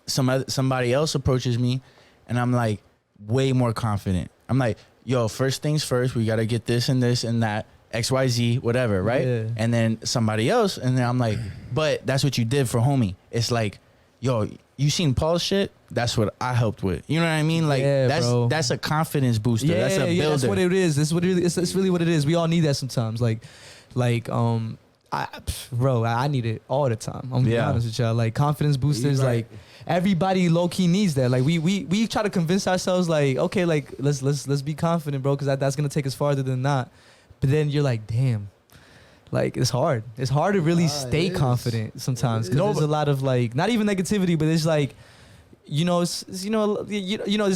somebody else approaches me, and I'm like way more confident. I'm like, yo, first things first, we got to get this and this and that, XYZ, whatever, right? Yeah. And then somebody else, and then I'm like, but that's what you did for homie. It's like, yo, you seen Paul's shit? That's what I helped with. You know what I mean? Like that's a confidence booster. That's a builder. That's what it is. It's really what it is. We all need that sometimes. I need it all the time. I'm being honest with y'all. Like confidence boosters, like everybody low key needs that. Like we try to convince ourselves, like, okay, like let's be confident, bro, because that's gonna take us farther than not. But then you're like, damn. Like it's hard. It's hard to really stay confident sometimes because there's a lot of like not even negativity, but it's like, there's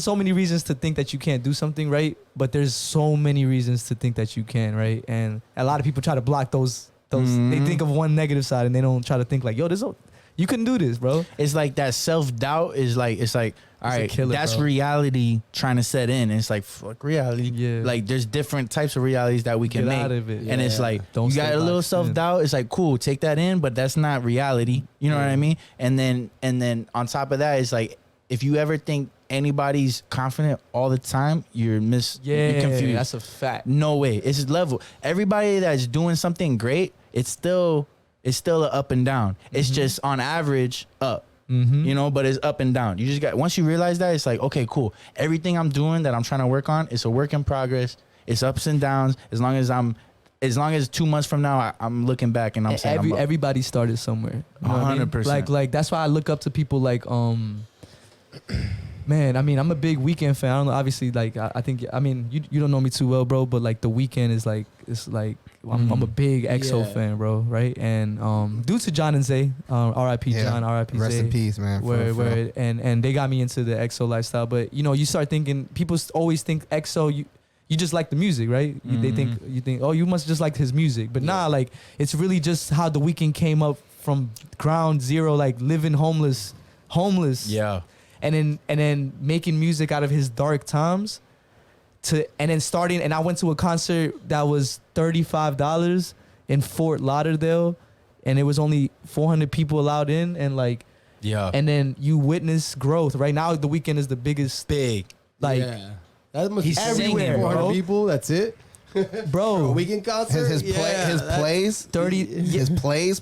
so many reasons to think that you can't do something, right? But there's so many reasons to think that you can, right? And a lot of people try to block those. They think of one negative side and they don't try to think like, yo, you couldn't do this, bro. It's like that self-doubt is like, all right, that's bro. Reality trying to set in. And it's like, fuck reality. Yeah. Like there's different types of realities that we can Get make. out of it. And it's like, don't you got a little self-doubt. It's like, cool, take that in, but that's not reality. You know what I mean? And then on top of that, it's like, if you ever think anybody's confident all the time, you're confused. That's a fact. No way. It's level. Everybody that's doing something great, it's still an up and down. It's just on average up. But it's up and down. You just got, once you realize that, it's like, okay, cool. Everything I'm doing that I'm trying to work on, it's a work in progress. It's ups and downs. As long as 2 months from now, I'm looking back and I'm saying everybody started somewhere. 100%. Like that's why I look up to people like man, I mean, I'm a big Weeknd fan. I don't know, obviously, like I think, I mean, you don't know me too well, bro, but like the Weeknd is like, it's like I'm a big EXO fan, bro, right? And due to John and Zay, R.I.P. John, R.I.P. Zay. Rest in peace, man. And they got me into the EXO lifestyle. But you start thinking, people always think EXO, you just like the music, right? You think, oh, you must just like his music. But nah, like it's really just how the Weeknd came up from ground zero, like living homeless. Yeah. And then making music out of his dark times and I went to a concert that was $35 in Fort Lauderdale and it was only 400 people allowed in and like, and then you witness growth. Right now, the Weeknd is the biggest, that must he's be everywhere, 400 bro. people. That's it. Bro, Weeknd concert. His plays,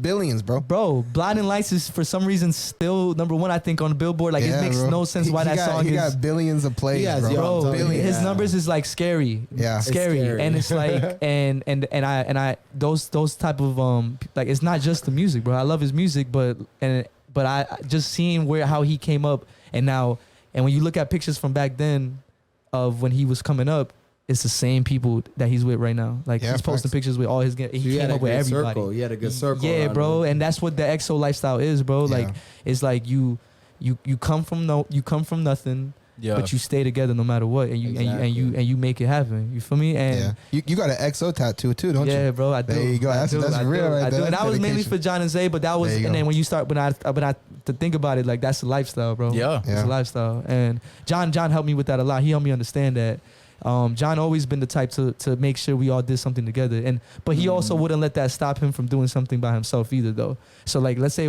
billions, bro. Bro, Blinding Lights is for some reason still number one, I think, on the Billboard. Like it makes no sense why that song is. He got billions of plays, bro. His numbers is like scary. Yeah, scary. And it's like and I those type of like it's not just the music, bro. I love his music, but but I just seeing how he came up and now, and when you look at pictures from back then of when he was coming up, it's the same people that he's with right now. Like he's posting pictures with all his. He came up with everybody. Circle. He had a good circle. Yeah, bro, him. And that's what the EXO lifestyle is, bro. Like it's like you come from nothing. Yeah. But you stay together no matter what, and you make it happen. You feel me? And you got an EXO tattoo too, don't you? Yeah, bro. I do. There you go. That's real, right there. And that was mainly for John and Zay, but that was. And then when you start, when I to think about it, like that's a lifestyle, bro. Yeah, it's a lifestyle. And John helped me with that a lot. He helped me understand that. John always been the type to make sure we all did something together, but he also wouldn't let that stop him from doing something by himself either, though. So like, let's say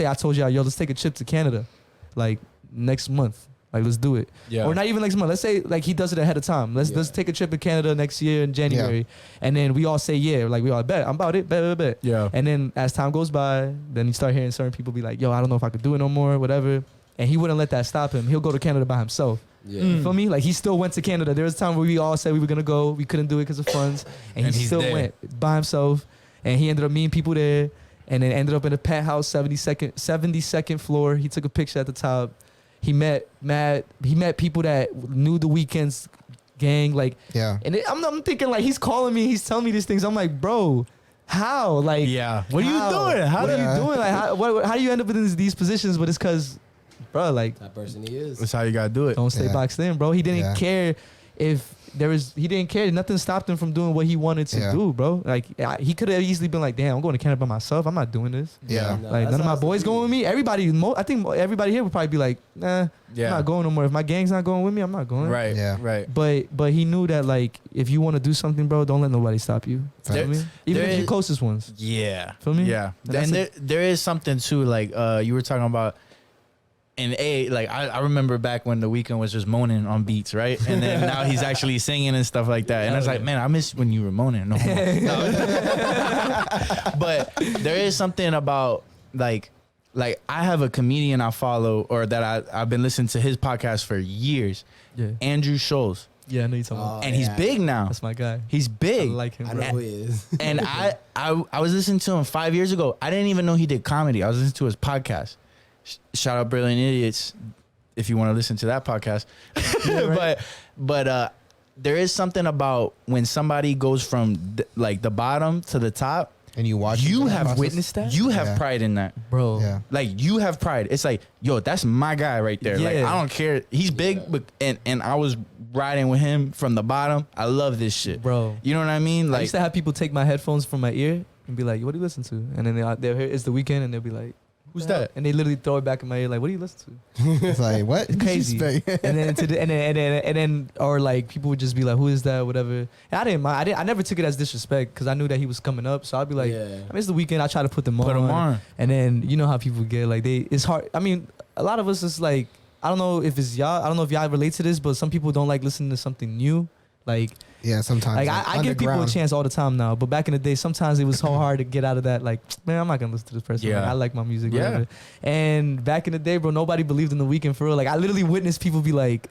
I told y'all, yo, let's take a trip to Canada, like next month. Like, let's do it. Yeah. Or not even next month. Let's say, like, he does it ahead of time. Let's take a trip to Canada next year in January. Yeah. And then we all say, yeah. Like, we all bet. I'm about it. Bet. Yeah. And then as time goes by, then you start hearing certain people be like, yo, I don't know if I could do it no more, whatever. And he wouldn't let that stop him. He'll go to Canada by himself. Yeah. You feel me? Like, he still went to Canada. There was a time where we all said we were going to go. We couldn't do it because of funds. And he still went by himself. And he ended up meeting people there. And then ended up in a penthouse, 72nd floor. He took a picture at the top. He met people that knew the Weeknd's gang, like, and I'm thinking, like, he's calling me, he's telling me these things. I'm like, bro, how? Like, what are you doing? What are you doing? Like, how do you end up in these positions? But it's because, bro, like, that person he is. That's how you gotta do it. Don't stay boxed in, bro. He didn't care if he didn't care. Nothing stopped him from doing what he wanted to do, bro. Like, he could have easily been like, damn, I'm going to Canada by myself. I'm not doing this. Yeah. Like, none of my boys going with me. Everybody, I think everybody here would probably be like, nah, I'm not going no more. If my gang's not going with me, I'm not going. Right. Yeah. Right. But he knew that, like, if you want to do something, bro, don't let nobody stop you. Feel me? Even if you're closest ones. Yeah. Feel me? Yeah. And there is something too, like, you were talking about. And I remember back when the Weeknd was just moaning on beats, right? And then now he's actually singing and stuff like that. And I was like, man, I miss when you were moaning. No more. But there is something about like I have a comedian I follow or that I've been listening to his podcast for years. Yeah. Andrew Scholes. Yeah, I know you're talking about. And he's big now. That's my guy. He's big. I like him. I know who he is. And I was listening to him 5 years ago. I didn't even know he did comedy. I was listening to his podcast. Shout out Brilliant Idiots if you want to listen to that podcast. Yeah, right. but there is something about when somebody goes from like the bottom to the top and you watch, you have witnessed that. You have pride in that, bro. Yeah. Like you have pride. It's like, yo, that's my guy right there. Yeah. Like I don't care. He's big, but and I was riding with him from the bottom. I love this shit, bro. You know what I mean? Like I used to have people take my headphones from my ear and be like, "What do you listen to?" And then they'll hear it's the Weeknd, and they'll be like, who's that? And they literally throw it back in my ear, like, what do you listen to? It's like, what? It's crazy. and then or like people would just be like, who is that? Whatever. And I didn't mind. I never took it as disrespect because I knew that he was coming up. So I'd be like, I mean, it's the Weeknd. I try to put them on. And then you know how people get like it's hard. I mean, a lot of us is like, I don't know if it's y'all. I don't know if y'all relate to this, but some people don't like listening to something new. Like, yeah, sometimes. Like I give people a chance all the time now, but back in the day, sometimes it was so hard to get out of that. Like, man, I'm not gonna listen to this person. Yeah. Like, I like my music. Yeah. Whatever. And back in the day, bro, nobody believed in the Weeknd for real. Like, I literally witnessed people be like,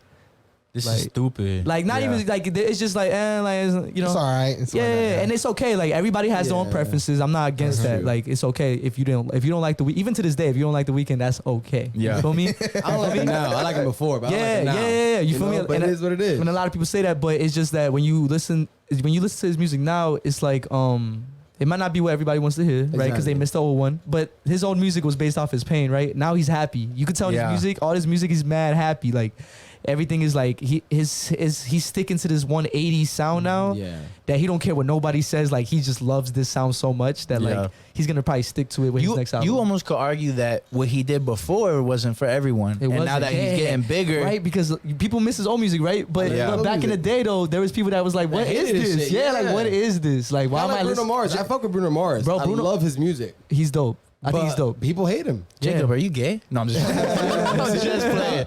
"This is stupid." Like, not even like it's just like, you know, it's all right. It's and it's okay. Like, everybody has their own preferences. I'm not against that. True. Like, it's okay if you don't like the even to this day, if you don't like the Weeknd, that's okay. Yeah. You feel me? I don't like him now. I like him before, but I don't like him now. Yeah. You feel me? But it is what it is. When a lot of people say that, but it's just that when you listen to his music now, it's like it might not be what everybody wants to hear, right? Because they missed the old one. But his old music was based off his pain, right? Now he's happy. You could tell all his music, he's mad happy. Like, everything is like he's sticking to this 180 sound now. Yeah. That he don't care what nobody says. Like, he just loves this sound so much that like he's gonna probably stick to it with his next album. You almost could argue that what he did before wasn't for everyone, and now that he's getting bigger, right? Because people miss his old music, right? But back in the day, though, there was people that was like, "What is this? Like, what is this? Like, why am I Bruno Mars? I fuck with Bruno Mars. Bro, I love his music. He's dope. I think he's dope. People hate him. Jacob, are you gay? No, I'm just playing.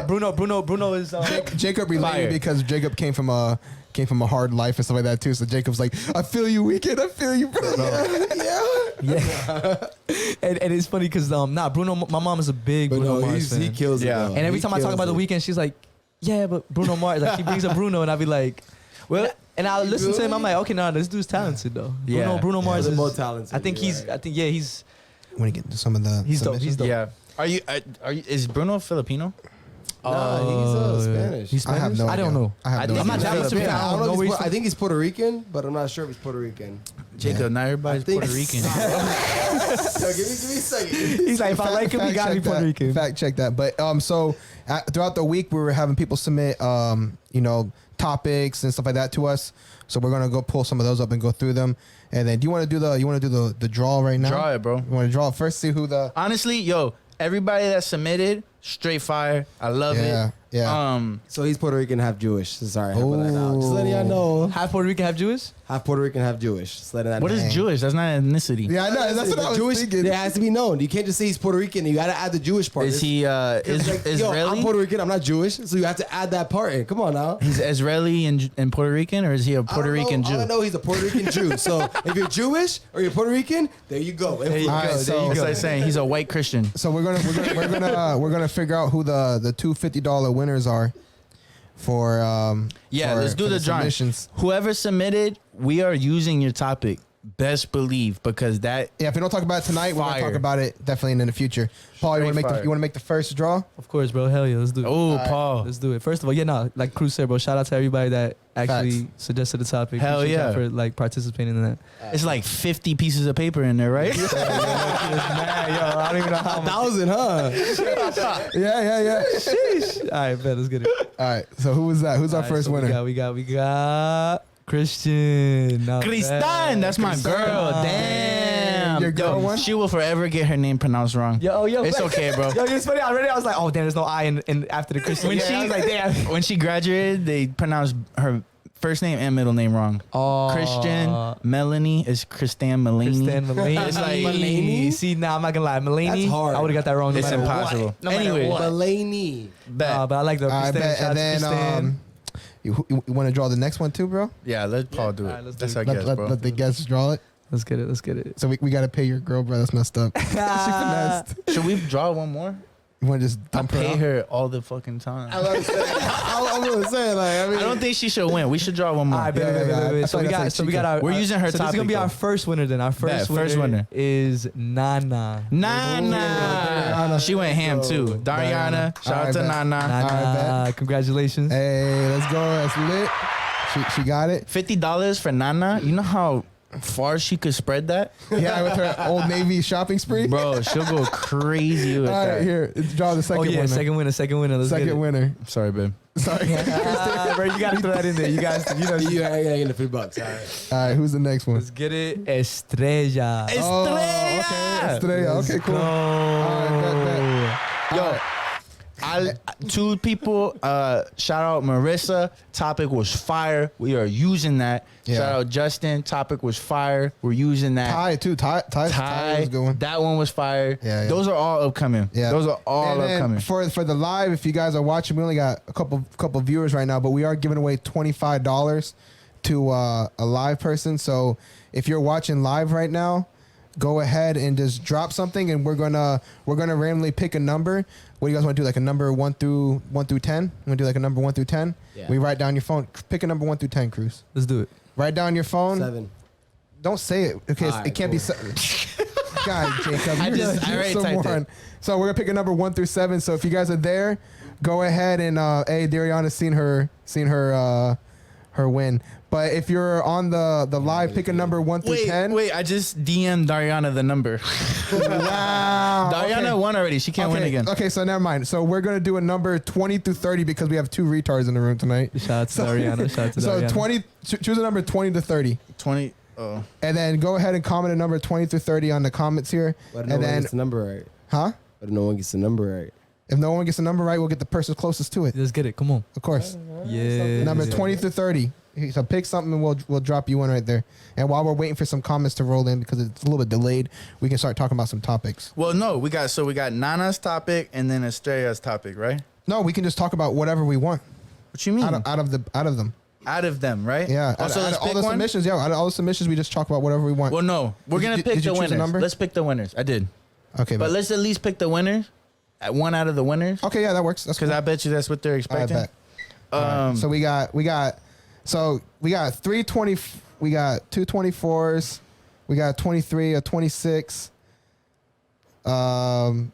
Bruno is Jacob related because Jacob came from a hard life and stuff like that too. So Jacob's like, I feel you, Weeknd. I feel you, bro. Yeah. And it's funny because Bruno. My mom is a big Bruno Mars fan. He kills it. And every time I talk about the Weeknd, she's like, yeah, but Bruno Mars. Like, she brings up Bruno, and I'll be like, well. And I listen to him. I'm like, okay, this dude's talented though. Bruno Mars is more talented. I think he's. want to get into some of the. He's dope. submissions? He's dope. Yeah. Are you? Is Bruno Filipino? Nah, he's Spanish. He's I have Spanish? no I don't idea. know. I have no think I'm not idea. that he's Filipino. Filipino. I don't know where he's I think he's Puerto Rican, but I'm not sure if he's Puerto Rican. Jacob, not everybody's I think- Puerto Rican. So give me a second. He's like, if I like him, he gotta be check Puerto that. Rican. Fact check that. But throughout the week, we were having people submit, topics and stuff like that to us. So we're gonna go pull some of those up and go through them. And then, do you want to do the draw right now? Draw it, bro. You want to draw it first? See who the Honestly, yo, everybody that submitted, straight fire. I love Yeah, it. yeah. So he's Puerto Rican, half Jewish. Sorry, I have that out. Just letting y'all know. Half Puerto Rican, half Jewish? Half Puerto Rican, half Jewish. Just letting that What know. is Jewish? That's not an ethnicity. Yeah, I know. That's what I was Jewish, thinking. it has to be known. You can't just say he's Puerto Rican. You got to add the Jewish part. Is he Yo, Israeli? I'm Puerto Rican. I'm not Jewish, so you have to add that part in. Come on now. He's Israeli and Puerto Rican, or is he a Puerto Rican All I Jew? know he's a Puerto Rican Jew. So if you're Jewish or you're Puerto Rican, there you go. There you All go. right, There so- you It's go. like saying he's a white Christian. So we're gonna figure out who the two $50 winners are for Yeah, for- let's do for the drawing. submissions. Whoever submitted, we are using your topic. Best believe, because that Yeah, if we don't talk about it tonight, we're gonna Fire. talk about it definitely in the future. Paul, you want Straight fire. to make the first draw? Of course, bro. Hell yeah. Let's do it. oh Paul. Let's do it. First of all, like Cruz said, bro, shout out to everybody that actually suggested the topic. Hell Appreciate yeah. y'all for participating in that. It's like 50 pieces of paper in there, right? Man, yo, I don't even know how much. 1,000, huh? Yeah. All right, bet. Let's get it. All right. So who was that? Who's our All right, first so winner? We got Christian. Not Kristan, bad. that's my Kristan. girl. Damn. Your girl won? She will forever get her name pronounced wrong. Yo, It's okay, bro. Yo, it's funny. Already, I was like, oh damn, there's no I in after the Christian. When Yeah, she I was like, damn. when she graduated, they pronounced her first name and middle name wrong. Oh, Christian Melanie is Kristan Melanie. Kristan Mulaney. It's like- Mulaney? See, now I'm not gonna lie, Mulaney. That's hard. I would have got that wrong. No It's matter impossible. What. No matter Anyway, what. Mulaney. Bet. But I like the I Kristan. bet. Shout out And to then Kristan. you want to draw the next one too, bro? Yeah, let Paul do it. Alright, let's do That's it. our guess, bro. Let the guests draw it. Let's get it. So we got to pay your girl, bro. That's messed up. She finessed. Should we draw one more? You want to just I dump her pay off? her all the fucking time. I'm gonna say, like, I don't think she should win. We should draw one more. All right, Yeah, bet. I So feel we like got, that's so we like got our. We're using her So this is topic, gonna be our though. first winner. Then our first Bet, first winner. is Nana. Nana. She went ham too. Dariana. Shout out to Alright, bet. Nana. Nana, congratulations. Hey, let's go. That's lit. She got it. $50 for Nana. You know how far she could spread that? Yeah, with her Old Navy shopping spree. Bro, she'll go crazy with All right, that. here. Draw the second Oh yeah, winner. second winner. Let's get Second it. winner. Sorry, babe. Sorry. Bro, you gotta throw that in there. You guys, You ain't getting the $3. All right. All right, who's the next one? let's get it. Estrella. Oh, okay. Estrella. Okay, cool. All right, bet. Yo, two people. Shout out Marissa. Topic was fire. We are using that. Yeah. Shout out Justin. Topic was fire. We're using that. Ty too. Ty was going. That one was fire. Yeah, yeah. Those are all upcoming. Yeah, Those are all and then upcoming. For the live, if you guys are watching, we only got a couple viewers right now, but we are giving away $25 to a live person. So if you're watching live right now, go ahead and just drop something, and we're gonna randomly pick a number. What do you guys want to do? Like a number 1 through 10? You want to do like a number 1 through 10? Yeah. We write down your phone. Pick a number 1 through 10, Cruz. Let's do it. Write down your phone. 7. Don't say it. Okay, All right, it can't be. God, Jacob, I already typed it. So we're gonna pick a number 1 through 7. So if you guys are there, go ahead and hey, Dariana's seen her win. But if you're on the live, pick a number 1 through 10. Wait, I just DM'd Dariana the number. Wow. Dariana okay. won already. She can't win again. Okay, so never mind. So we're gonna do a number 20 through 30 because we have 2 retards in the room tonight. Shout out to Dariana. Shout out to So Dariana. 20, choose a number 20 to 30. 20. Oh. And then go ahead and comment a number 20 through 30 on the comments here. But And no one then, gets the number right. huh? But no one gets the number right. If no one gets the number right, we'll get the person closest to it. Let's get it. Come on. Of course. Yeah. Number 20 through 30. So pick something and we'll drop you one right there. And while we're waiting for some comments to roll in because it's a little bit delayed, we can start talking about some topics. Well, no, we got Nana's topic and then Estrella's topic, right? No, we can just talk about whatever we want What you mean? out of them. Out of them, right? Yeah. Also, out let's of all pick the one. submissions, yeah. Out of all the submissions, we just talk about whatever we want. Well, no, we're gonna Did pick you the choose a winners. number? Let's pick the winners. I did, Okay, but let's at least pick the winners. At one out of the winners, okay, yeah, that works. That's because cool. I bet you that's what they're I expecting. bet. So we got 320. We got 224s. We got 23, a 26, And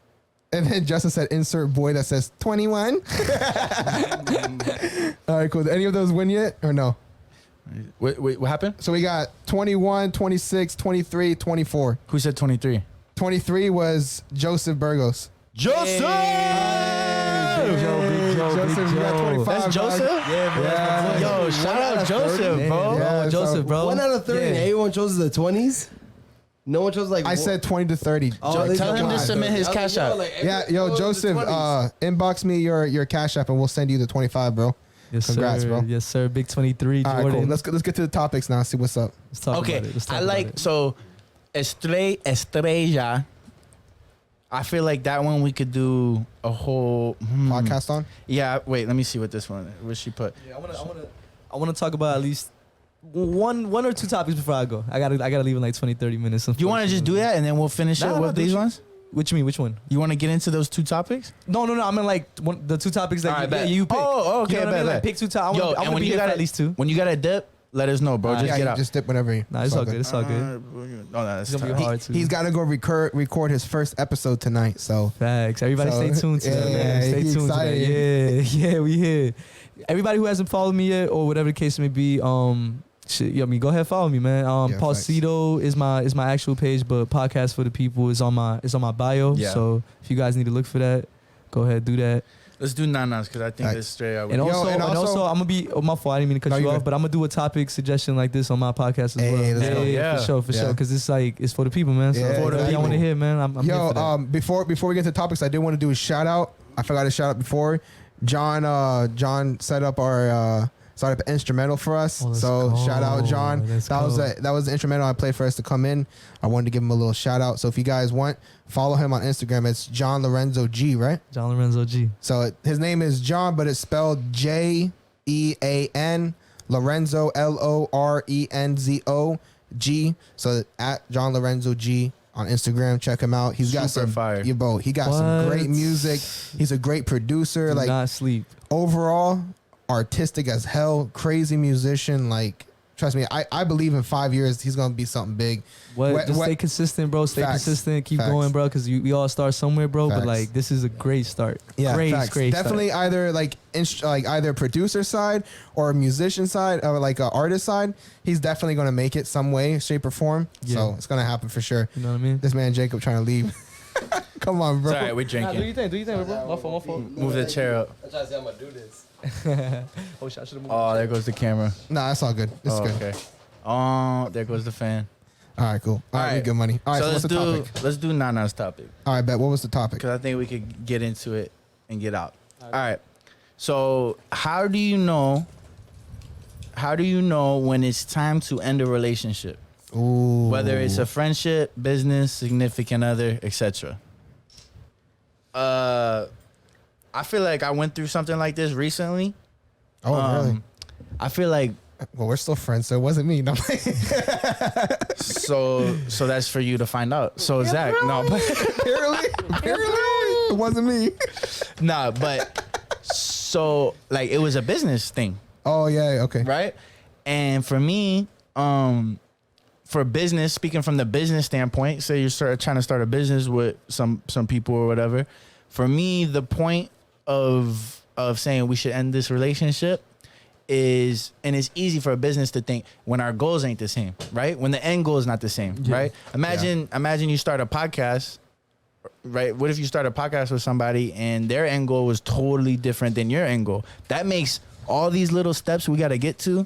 then Justin said, insert boy that says 21. All right, cool. Did any of those win yet or no? Wait, what happened? So we got 21, 26, 23, 24. Who said 23? 23 was Joseph Burgos. Joseph! Big Joe, Joseph, you got 25. That's dog. Joseph? Yeah, bro. Yeah. Yo, shout out Joseph, Damn, bro. Yeah, Joseph, bro. 1 out of 30. Yeah. And everyone chose the 20s. No one chose like. I said 20 to 30. Oh, Tell him to submit his cash app. Yeah, yo, Joseph, inbox me your cash app and we'll send you the 25, bro. Yes, Congrats, sir. bro. Yes, sir. Big 23, All Jordan. right, cool. Let's get to the topics now. See what's up. Let's talk Okay, about it. Let's talk I about like it. so Estrella. I feel like that one we could do a whole Podcast on. Yeah, wait, let me see what this one. What she put? Yeah, I wanna talk about at least one or two topics before I go. I gotta leave in like 20, 30 minutes. You want to just do that and then we'll finish Nah, it nah, with do these you- ones? What you mean? Which one? You want to get into those two topics? No. I mean like the two topics that Alright, bet. you pick. Oh, okay, You know what I bet, mean? Like bet. pick two topics. I want to be here for at least two. When you got a dip, let us know, bro. Alright. Just Yeah, get you out. just dip whenever you. Nah, it's all good. It's all good. No, that's It's gonna be tough. hard too. He's got to go record his first episode tonight. So Facts. Everybody So, stay tuned to that, yeah, man. Stay he tuned to that. Yeah, we here. Everybody who hasn't followed me yet, or whatever the case may be, go ahead, follow me, man. Yeah, Paulcito is my actual page, but Podcast for the People is on my bio. Yeah. So if you guys need to look for that, go ahead, do that. Let's do nanas because I think Alright. this straight out. And Yo, also, and and also- also, I'm gonna be my fault. I didn't mean to No, cut you you off, good. but I'm gonna do a topic suggestion like this on my podcast as Hey, well. let's go. Yeah. for sure, Yeah. because it's like it's for the people, man. So Yeah, if for the y'all want to people. hear, man, I'm here for that. yo, before we get to topics, I did want to do a shout out. I forgot to shout out before. John set up our started up an instrumental for us. Oh, let's So go. shout out John. Let's That was the instrumental I played for us to come in. I wanted to give him a little shout out. So if you guys want, follow him on Instagram. It's John Lorenzo G, right? John Lorenzo G. So his name is John, but it's spelled Jean Lorenzo Lorenzo G. So at John Lorenzo G on Instagram, check him out. He's got Super some fire. Yeah, bro, he got some great music. He's a great producer. Do Like not sleep. overall, artistic as hell, crazy musician. Like trust me, I believe in 5 years he's gonna be something big. Just stay consistent, bro. Stay Facts. consistent. Keep Facts. going, bro. Because we all start somewhere, bro. Facts. But like, this is a great start. Yeah, great facts. start. Definitely either like either producer side or musician side or like artist side. He's definitely gonna make it some way, shape, or form. Yeah. So it's gonna happen for sure. You know what I mean? This man Jacob trying to leave. Come on, bro. It's all right, we're drinking. do you think, bro? My fault. Move the chair up. I'm trying to see how I'm gonna do this. Oh shit, I should have moved. Oh, there goes the camera. Nah, it's all good. It's Oh, good. okay. Oh, there goes the fan. All right, cool. All right, we right. good money. All right, so, what's the topic? let's do Nana's topic All right, bet. What was the topic? because I think we could get into it and get out. All right. So how do you know when it's time to end a relationship? Ooh. Whether it's a friendship, business, significant other, etc. I feel like I went through something like this recently. Oh, really? I feel like Well, we're still friends, so it wasn't me. No. so that's for you to find out. So Zach, no, but apparently, it wasn't me. nah, but so like it was a business thing, Oh yeah, okay. right? And for me, for business, speaking from the business standpoint, say you're trying to start a business with some people or whatever. For me, the point of saying we should end this relationship is, and it's easy for a business to think when our goals ain't the same, right? When the end goal is not the same, right? Imagine you start a podcast, right? What if you start a podcast with somebody and their end goal was totally different than your end goal? That makes all these little steps we got to get to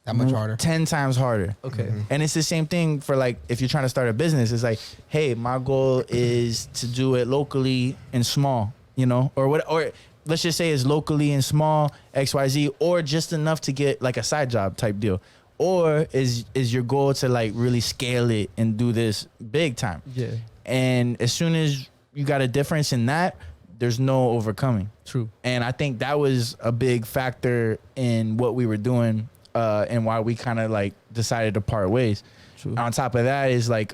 That much harder. 10 times harder. Okay. And it's the same thing for like if you're trying to start a business. It's like, hey, my goal is to do it locally and small, you know, or what, or let's just say it's locally and small, XYZ, or just enough to get like a side job type deal. Or is your goal to like really scale it and do this big time? Yeah. And as soon as you got a difference in that, there's no overcoming. True. And I think that was a big factor in what we were doing and why we kind of like decided to part ways. True. On top of that is like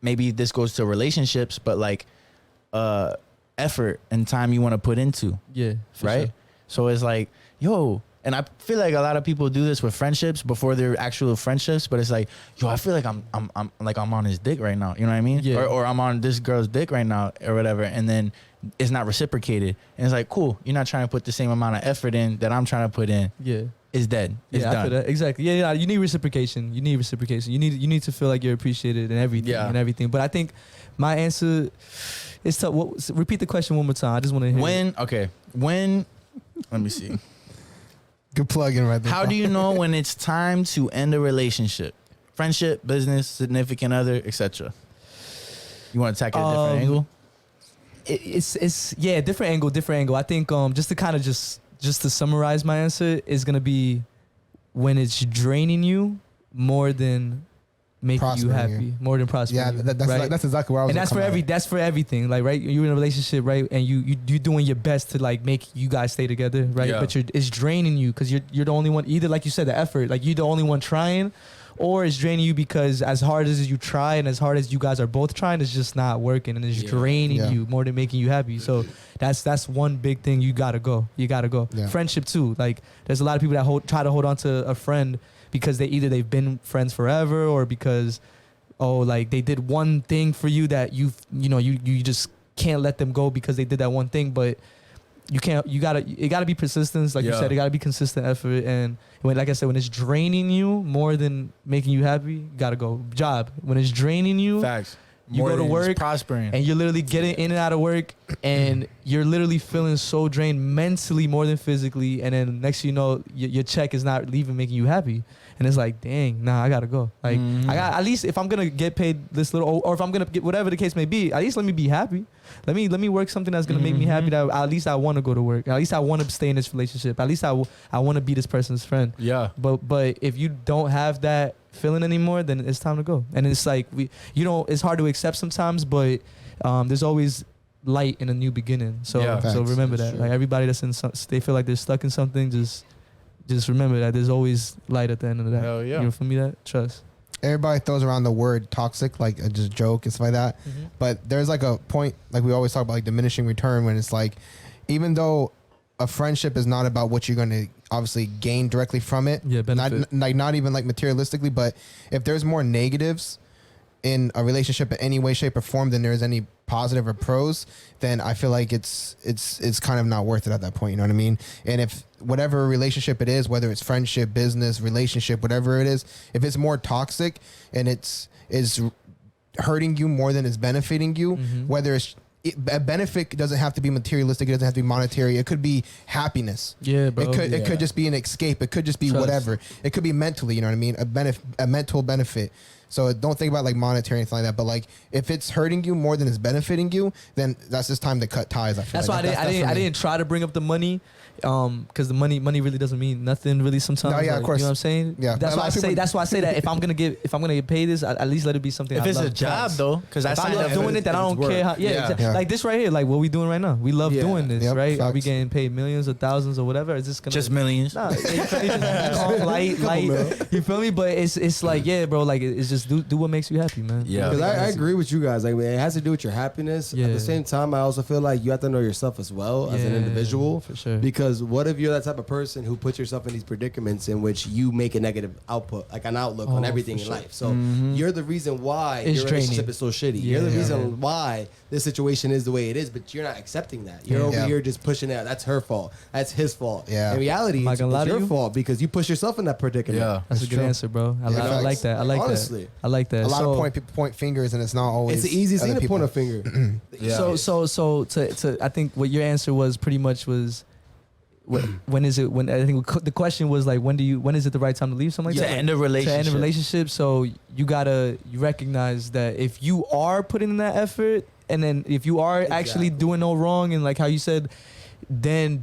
maybe this goes to relationships, but like effort and time you want to put into, Yeah. For right? sure. So it's like, yo, and I feel like a lot of people do this with friendships before they're actual friendships, but it's like, yo, I feel like I'm on his dick right now. You know what I mean? Yeah. Or I'm on this girl's dick right now or whatever. And then it's not reciprocated. And it's like, cool, you're not trying to put the same amount of effort in that I'm trying to put in. Yeah. It's dead. It's I feel done. that. Exactly. Yeah, you need reciprocation. You need reciprocation. You need to feel like you're appreciated and everything. Yeah. And everything. But I think my answer is tough. Repeat the question one more time. I just want to hear. When, let me see. Good plug-in right there. How do you know when it's time to end a relationship? Friendship, business, significant other, etc. You want to tackle a different angle? It's different angle. I think just to kind of just to summarize my answer is gonna be when it's draining you more than making you Prospering happy, you. more than prospering. Yeah, right? that's exactly where I was. And that's for everything, like, right, you're in a relationship, right, and you doing your best to like make you guys stay together, right, Yeah. but it's draining you because you're the only one, either like you said, the effort, like you're the only one trying, or it's draining you because as hard as you try and as hard as you guys are both trying, it's just not working, and it's draining you more than making you happy. So that's one big thing. You gotta go. Yeah. Friendship too, like there's a lot of people that try to hold on to a friend because they've been friends forever, or because like they did one thing for you that you just can't let them go because they did that one thing. But it gotta be persistence, like you said, it gotta be consistent effort. And like I said, when it's draining you more than making you happy, you gotta go. Job, when it's draining you, Facts. you More go to than just work prospering. and you're literally getting in and out of work and you're literally feeling so drained mentally more than physically, and then next thing you know, your check is not even making you happy, and it's like, dang, nah, I gotta go. Like I got, at least if I'm gonna get paid this little, or if I'm gonna get whatever the case may be, at least let me be happy. Let me work something that's gonna make me happy, that at least I want to go to work, at least I want to stay in this relationship, at least I want to be this person's friend. Yeah. But if you don't have that feeling anymore, then it's time to go. And it's like it's hard to accept sometimes, but there's always light in a new beginning. So Yeah. so Facts. remember That's that. true. Like everybody that's they feel like they're stuck in something, just remember that there's always light at the end of that. Hell yeah. You know, for me, that trust. Everybody throws around the word toxic, like a just joke and stuff like that. But there's like a point, like we always talk about, like diminishing return, when it's like, even though a friendship is not about what you're going to obviously gain directly from it, benefit. not even like materialistically, but if there's more negatives in a relationship in any way, shape, or form than there is any positive or pros, then I feel like it's kind of not worth it at that point. You know what I mean? And if whatever relationship it is, whether it's friendship, business, relationship, whatever it is, if it's more toxic and is hurting you more than it's benefiting you, whether it's a benefit doesn't have to be materialistic. It doesn't have to be monetary. It could be happiness. Yeah, bro. It could just be an escape. It could just be Trust. whatever. It could be mentally. You know what I mean? A mental benefit. So don't think about like monetary or anything like that. But like if it's hurting you more than it's benefiting you, then that's just time to cut ties. I feel That's like. why I didn't try to bring up the money, because the money really doesn't mean nothing really sometimes. No, yeah, like, of course. You know what I'm saying? Yeah. That's A why lot of people- that's why I say that if I'm gonna get paid this, at least let it be something. If I it's love. a job though, because I If I signed love up doing it, then I don't care how. Yeah, Yeah. exactly. Yeah. Like this right here, like what we doing right now. We love Yeah. doing this, Yep, right? Are we facts. getting paid millions or thousands or whatever? Is this gonna just millions. Nah, it's just calm, light. You feel me? But it's like, yeah, bro. Like it's just do what makes you happy, man. Yeah. Because I agree with you guys. Like, it has to do with your happiness. At Yeah. the same time, I also feel like you have to know yourself as well as an Yeah, individual. for sure. Because what if you're that type of person who puts yourself in these predicaments in which you make a negative output, like an outlook on Oh, everything for in sure. life? So you're the reason why It's your relationship draining. is so shitty. Yeah. You're the Yeah. reason why this situation is the way it is, but you're not accepting that. You're Yeah. over Yeah. here just pushing it. That's her fault. That's his fault. Yeah. In reality, Am I it's gonna lie to your you? fault because you push yourself in that predicament. Yeah. That's a good true. answer, bro. I Yeah, like that. I like honestly. that. I like that. A lot So- of people point fingers, and it's not always. It's the easiest other thing to people. point a finger. Yeah. So to I think what your answer was pretty much was, when is it? When I think the question was like, when is it the right time to leave? Something like To that. end a relationship. To end a relationship. So you recognize that if you are putting in that effort, and then if you are actually Exactly. doing no wrong, and like how you said, then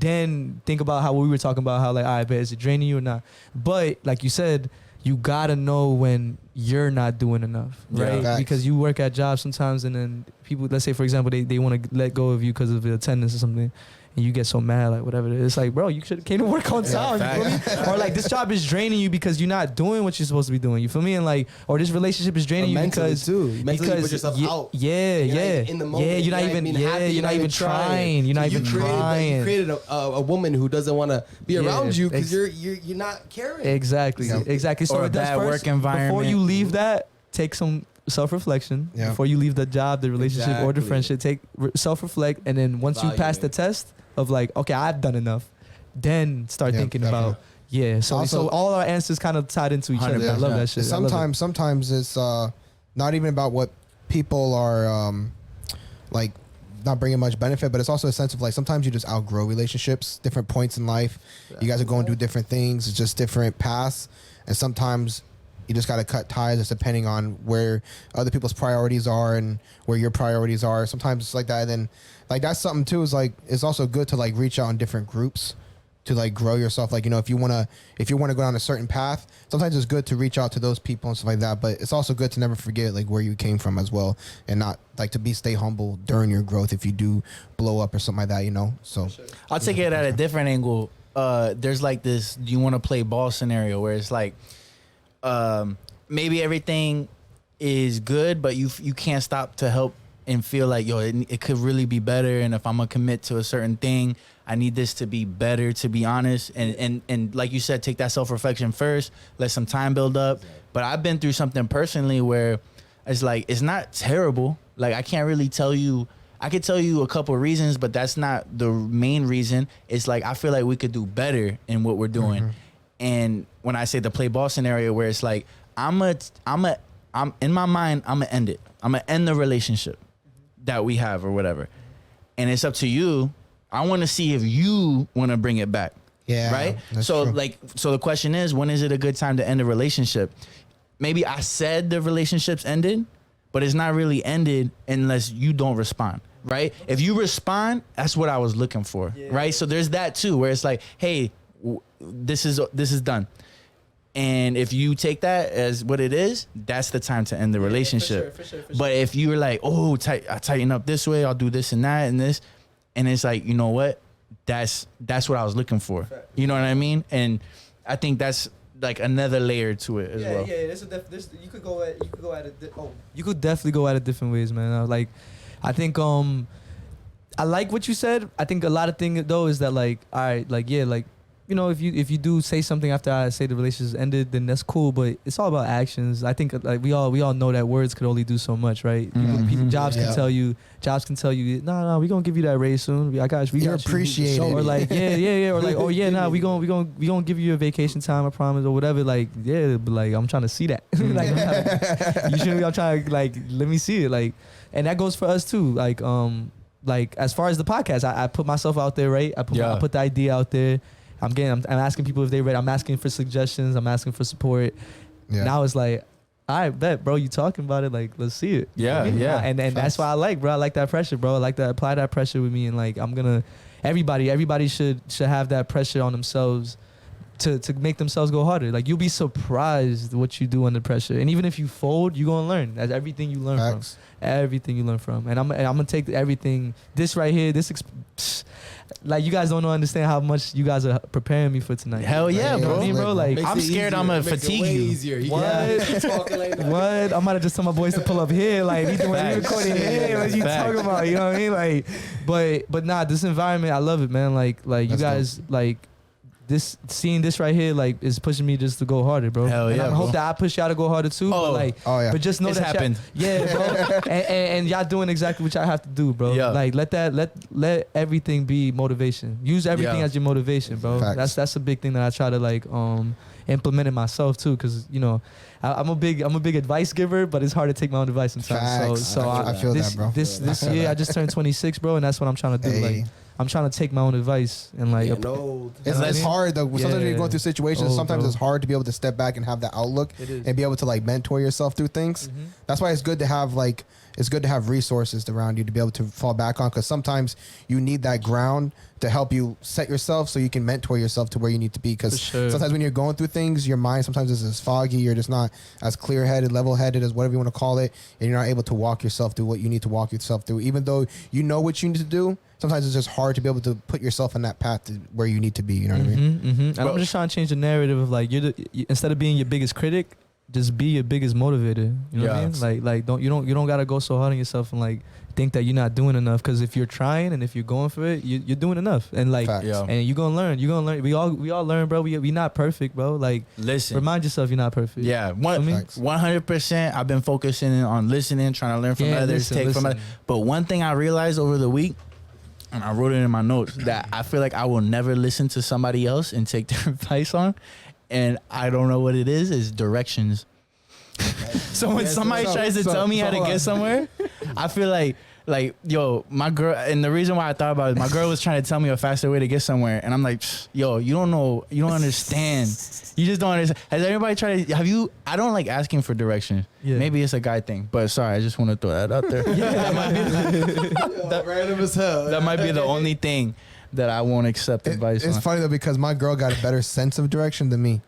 think about how we were talking about how like, all right, but is it draining you or not? But like you said, you gotta know when you're not doing enough, Yeah. right? Facts. Because you work at jobs sometimes, and then people, let's say for example, they want to let go of you because of the attendance or something, and you get so mad, like whatever it is. It's like, bro, you should have came to work on time. You feel me? Or like this job is draining you because you're not doing what you're supposed to be doing. You feel me? And like, or this relationship is draining you because mentally you put yourself out. Yeah, You're not yeah, even in the moment. yeah. You're not even. Yeah, you're not even trying. You're not even trying. You created a woman who doesn't want to be around you because you're not caring. Exactly, exactly. So Or a bad work environment. Before you leave that, take some self-reflection. Yeah. Before you leave the job, the relationship, or the Exactly. friendship, self-reflect, and then once you pass the test of like, okay, I've done enough, then start Yeah, thinking definitely. about So Also- all our answers kind of tied into each other. I love that shit. Sometimes it's not even about what people are like not bringing much benefit, but it's also a sense of like sometimes you just outgrow relationships, different points in life. You guys are going through different things, it's just different paths, and sometimes you just got to cut ties just depending on where other people's priorities are and where your priorities are. Sometimes it's like that. And then like that's something too, is like it's also good to like reach out in different groups to like grow yourself. Like, you know, if you want to go down a certain path, sometimes it's good to reach out to those people and stuff like that. But it's also good to never forget like where you came from as well, and not like to stay humble during your growth if you do blow up or something like that, you know? So I'll take it at a different angle. There's like this, do you want to play ball scenario where it's like, maybe everything is good, but you can't stop to help and feel like, yo, it could really be better. And if I'm gonna commit to a certain thing, I need this to be better, to be honest. And like you said, take that self-reflection first, let some time build up. But I've been through something personally where it's like, it's not terrible. Like, I can't really tell you, I could tell you a couple of reasons, but that's not the main reason. It's like, I feel like we could do better in what we're doing. Mm-hmm. And when I say the play ball scenario where it's like, I'm in my mind, I'm gonna end it. I'm gonna end the relationship that we have or whatever. And it's up to you. I want to see if you want to bring it back. yeah, Right. that's So true. so the question is, when is it a good time to end a relationship? Maybe I said the relationship's ended, but it's not really ended unless you don't respond. Right. If you respond, that's what I was looking for. Yeah. Right. So there's that too, where it's like, hey, this is done. And if you take that as what it is, that's the time to end the relationship. For sure. But if you were like, oh, I tighten up this way, I'll do this and that and this, and it's like, you know what, that's what I was looking for. You know what I mean? And I think that's like another layer to it as well. Yeah. You could go at it. You could definitely go at it different ways, man. Like, I think I like what you said. I think a lot of things though is that like, all right, like yeah, like, you know, if you do say something after I say the relationship's ended, then that's cool. But it's all about actions. I think like we all know that words could only do so much, right? Jobs can tell you, no, we gonna give you that raise soon. I got you. You're appreciated. Or like yeah, or like, oh yeah, nah, we gonna give you a vacation time, I promise, or whatever. Like yeah, but like I'm trying to see that. Like I'm trying to like let me see it. Like, and that goes for us too. Like as far as the podcast, I put myself out there, right? I put the idea out there. I'm asking people if they read. I'm asking for suggestions. I'm asking for support. Yeah. Now it's like, I bet, bro, you talking about it. Like, let's see it. Yeah, yeah. And that's why I like, bro. I like that pressure, bro. I like to apply that pressure with me. And like, everybody should have that pressure on themselves to make themselves go harder. Like, you'll be surprised what you do under pressure. And even if you fold, you're gonna learn. That's everything you learn from. Everything you learn from. And I'm gonna take everything. This right here. Like, you guys don't understand how much you guys are preparing me for tonight. Hell yeah, you know bro. what I mean, bro? Like, I'm scared I'm gonna fatigue you. What? I might have just told my boys to pull up here. Like, we recording here. What you talking about? You know what I mean? Like, but nah, this environment, I love it, man. Like you guys, like, seeing this right here, like, is pushing me just to go harder, bro. Hell yeah, and I hope that I push y'all to go harder too. Oh. But like, but just know it's that happened. Yeah, bro. and y'all doing exactly what y'all have to do, bro. Yeah. Like, let everything be motivation. Use everything as your motivation, bro. Facts. That's a big thing that I try to like implement in myself too, because you know I'm a big advice giver, but it's hard to take my own advice sometimes. Facts. So I feel that, bro. This year I just turned 26, bro, and that's what I'm trying to do. Like, I'm trying to take my own advice and like. It's hard though. Sometimes when you go through situations, sometimes it's hard to be able to step back and have that outlook and be able to like mentor yourself through things. That's why it's good to have like it's good to have resources around you to be able to fall back on, because sometimes you need that ground to help you set yourself so you can mentor yourself to where you need to be. Because sure. sometimes when you're going through things, your mind sometimes is as foggy, you're just not as clear-headed, level-headed, as whatever you want to call it, and you're not able to walk yourself through what you need to walk yourself through. Even though you know what you need to do, sometimes it's just hard to be able to put yourself in that path to where you need to be. You know what I mean? And I'm just trying to change the narrative of like instead of being your biggest critic, just be your biggest motivator. You know what I mean? Like you don't gotta go so hard on yourself and like think that you're not doing enough. Because if you're trying and if you're going for it, you're doing enough. And like and you're gonna learn. We all learn, bro. We not perfect, bro. Like listen, remind yourself you're not perfect. Yeah, 100%. I've been focusing on listening, trying to learn from others, from others. But one thing I realized over the week, and I wrote it in my notes, that I feel like I will never listen to somebody else and take their advice on. And I don't know what it is directions. So when somebody tries to tell me how to get somewhere, I feel like, yo, my girl, and the reason why I thought about it, my girl was trying to tell me a faster way to get somewhere. And I'm like, yo, you don't know, you don't understand. You just don't understand. Has everybody tried to, I don't like asking for directions. Yeah. Maybe it's a guy thing, but sorry, I just want to throw that out there. Random as hell. That might be the only thing that I won't accept advice on. It's funny though, because my girl got a better sense of direction than me.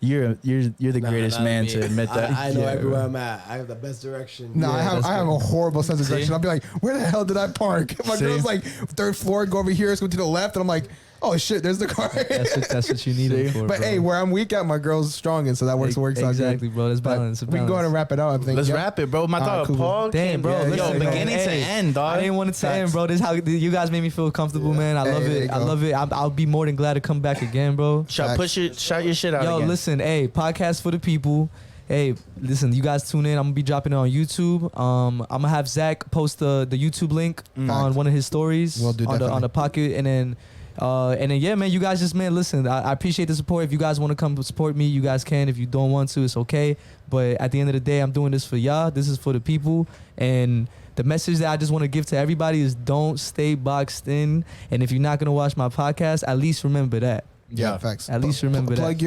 You're the greatest man to admit that. I know everywhere I'm at. I have the best direction. No, I have a horrible sense of direction. I'll be like, where the hell did I park? My girl's like, third floor, go over here, let's go to the left. And I'm like, oh shit, there's the car. That's what you need it for. But hey, where I'm weak at, my girl's strong in, so that works out good. Exactly, bro. There's balance. We can go ahead and wrap it out, I think. Let's wrap it, bro. My thought, cool. Paul. Damn, bro. Yo, beginning to end, dog. I didn't want it to end, bro. This is how you guys made me feel comfortable, man. I love it. I love it. I'll be more than glad to come back again, bro. Shout your shit out. Yo, again. Listen, hey, podcast for the people. Hey, listen, you guys tune in. I'm gonna be dropping it on YouTube. I'm gonna have Zach post the YouTube link on one of his stories on the pocket, and then yeah, man, you guys just, man, listen, I appreciate the support. If you guys want to come support me, you guys can. If you don't want to, it's okay. But at the end of the day, I'm doing this for y'all. This is for the people. And the message that I just want to give to everybody is don't stay boxed in. And if you're not going to watch my podcast, at least remember that. Yeah, facts. At least remember that. Plug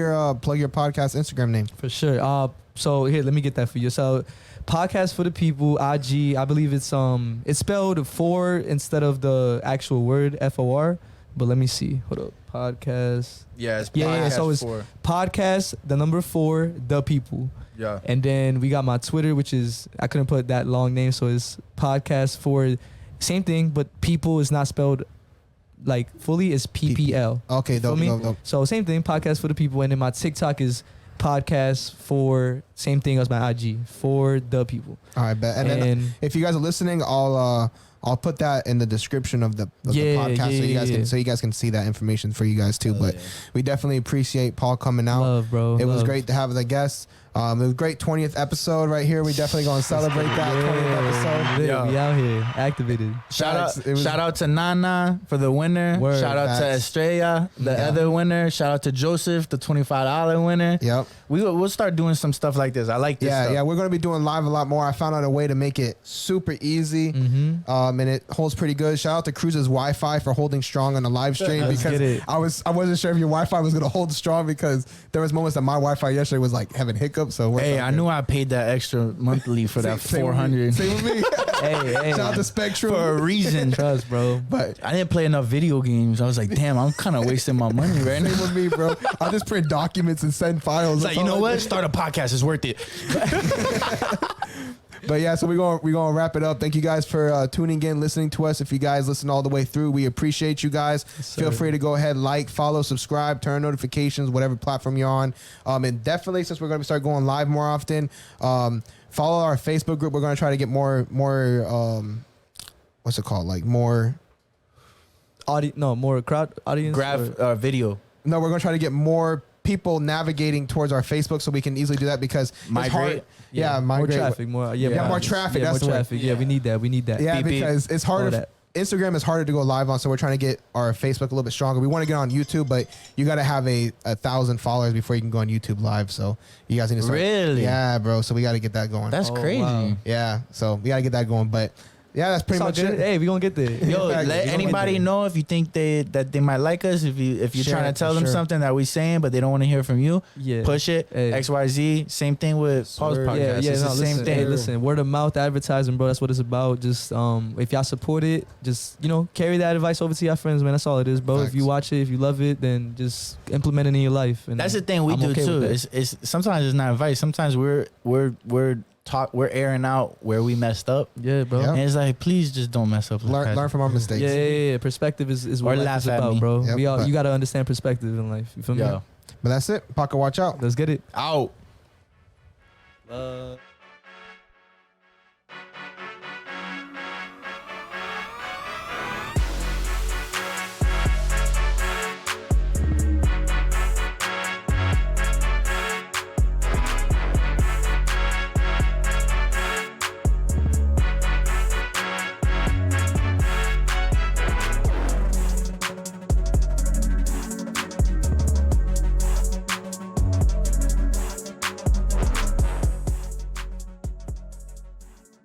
your podcast Instagram name. For sure. So here, let me get that for you. So podcast for the people, IG, I believe it's spelled for instead of the actual word FOR. But let me see. Hold up. Podcast. Yeah, it's podcast So it's podcast, the number 4, the people. Yeah. And then we got my Twitter, which is, I couldn't put that long name, so it's podcast for, same thing, but people is not spelled like fully, it's PPL. Okay, dope. So same thing, podcast for the people. And then my TikTok is podcast for, same thing as my IG, for the people. All right, bet. And then if you guys are listening, I'll put that in the description of the podcast so you guys can see that information for you guys too. But we definitely appreciate Paul coming out. Love, bro. It was great to have the guests. It was a great 20th episode right here. We definitely gonna celebrate that 20th episode. We out here activated. Shout out to Nana for the winner. Word. Shout out to Estrella, the other winner. Shout out to Joseph, the $25 winner. Yep. We'll start doing some stuff like this. I like this stuff. Yeah, we're gonna be doing live a lot more. I found out a way to make it super easy. And it holds pretty good. Shout out to Cruz's Wi-Fi for holding strong on the live stream because I wasn't sure if your Wi-Fi was gonna hold strong because there was moments that my Wi-Fi yesterday was like having hiccups. So hey, I knew I paid that extra monthly for that 400. Same with me. hey, shout out to Spectrum for a reason. Trust, bro. But I didn't play enough video games. I was like, damn, I'm kind of wasting my money right now. Same with me, bro. I just print documents and send files. It's like, you know what? Start a podcast. It's worth it. But yeah, so we're gonna wrap it up. Thank you guys for tuning in, listening to us. If you guys listen all the way through, we appreciate you guys. Yes, feel free to go ahead, like, follow, subscribe, turn notifications, whatever platform you're on. And definitely, since we're gonna start going live more often, follow our Facebook group. We're gonna try to get more what's it called? Like more more crowd audience. Video. No, we're gonna try to get more people navigating towards our Facebook so we can easily do that because migrate. it's hard. Yeah, more traffic, more traffic. Yeah, That's more the traffic. Yeah, we need that. Yeah, Beep, because it's harder. Instagram is harder to go live on, so we're trying to get our Facebook a little bit stronger. We want to get on YouTube, but you got to have a 1,000 followers before you can go on YouTube live. So you guys need to start. Really? Yeah, bro. So we got to get that going. That's crazy. Wow. Yeah. So we got to get that going. But Yeah, that's pretty It's all much good. it. Hey, we gonna get there. Yo, Facts. let We gonna anybody get there. know if you think that they might like us. If you're Share trying it, to tell for them sure. something that we saying, but they don't want to hear from you, Yeah. push it. Hey. XYZ. Same thing with Pulse Sir. Podcast. Yeah, yeah, it's no, the listen, same hey, thing. listen, word of mouth advertising, bro. That's what it's about. Just if y'all support it, just carry that advice over to your friends, man. That's all it is, bro. Facts. If you watch it, if you love it, then just implement it in your life. And That's the thing we I'm do okay too. with that. It's sometimes it's not advice. Sometimes we're airing out where we messed up, Yeah, bro. Yeah. and it's like, please just don't mess up. like that. Learn from our mistakes. Yeah. Perspective is Or what life laugh is at about, me. bro. Yep, You but- gotta understand perspective in life. You feel me? Yo, But that's it. Pocket, watch out. Let's get it. out.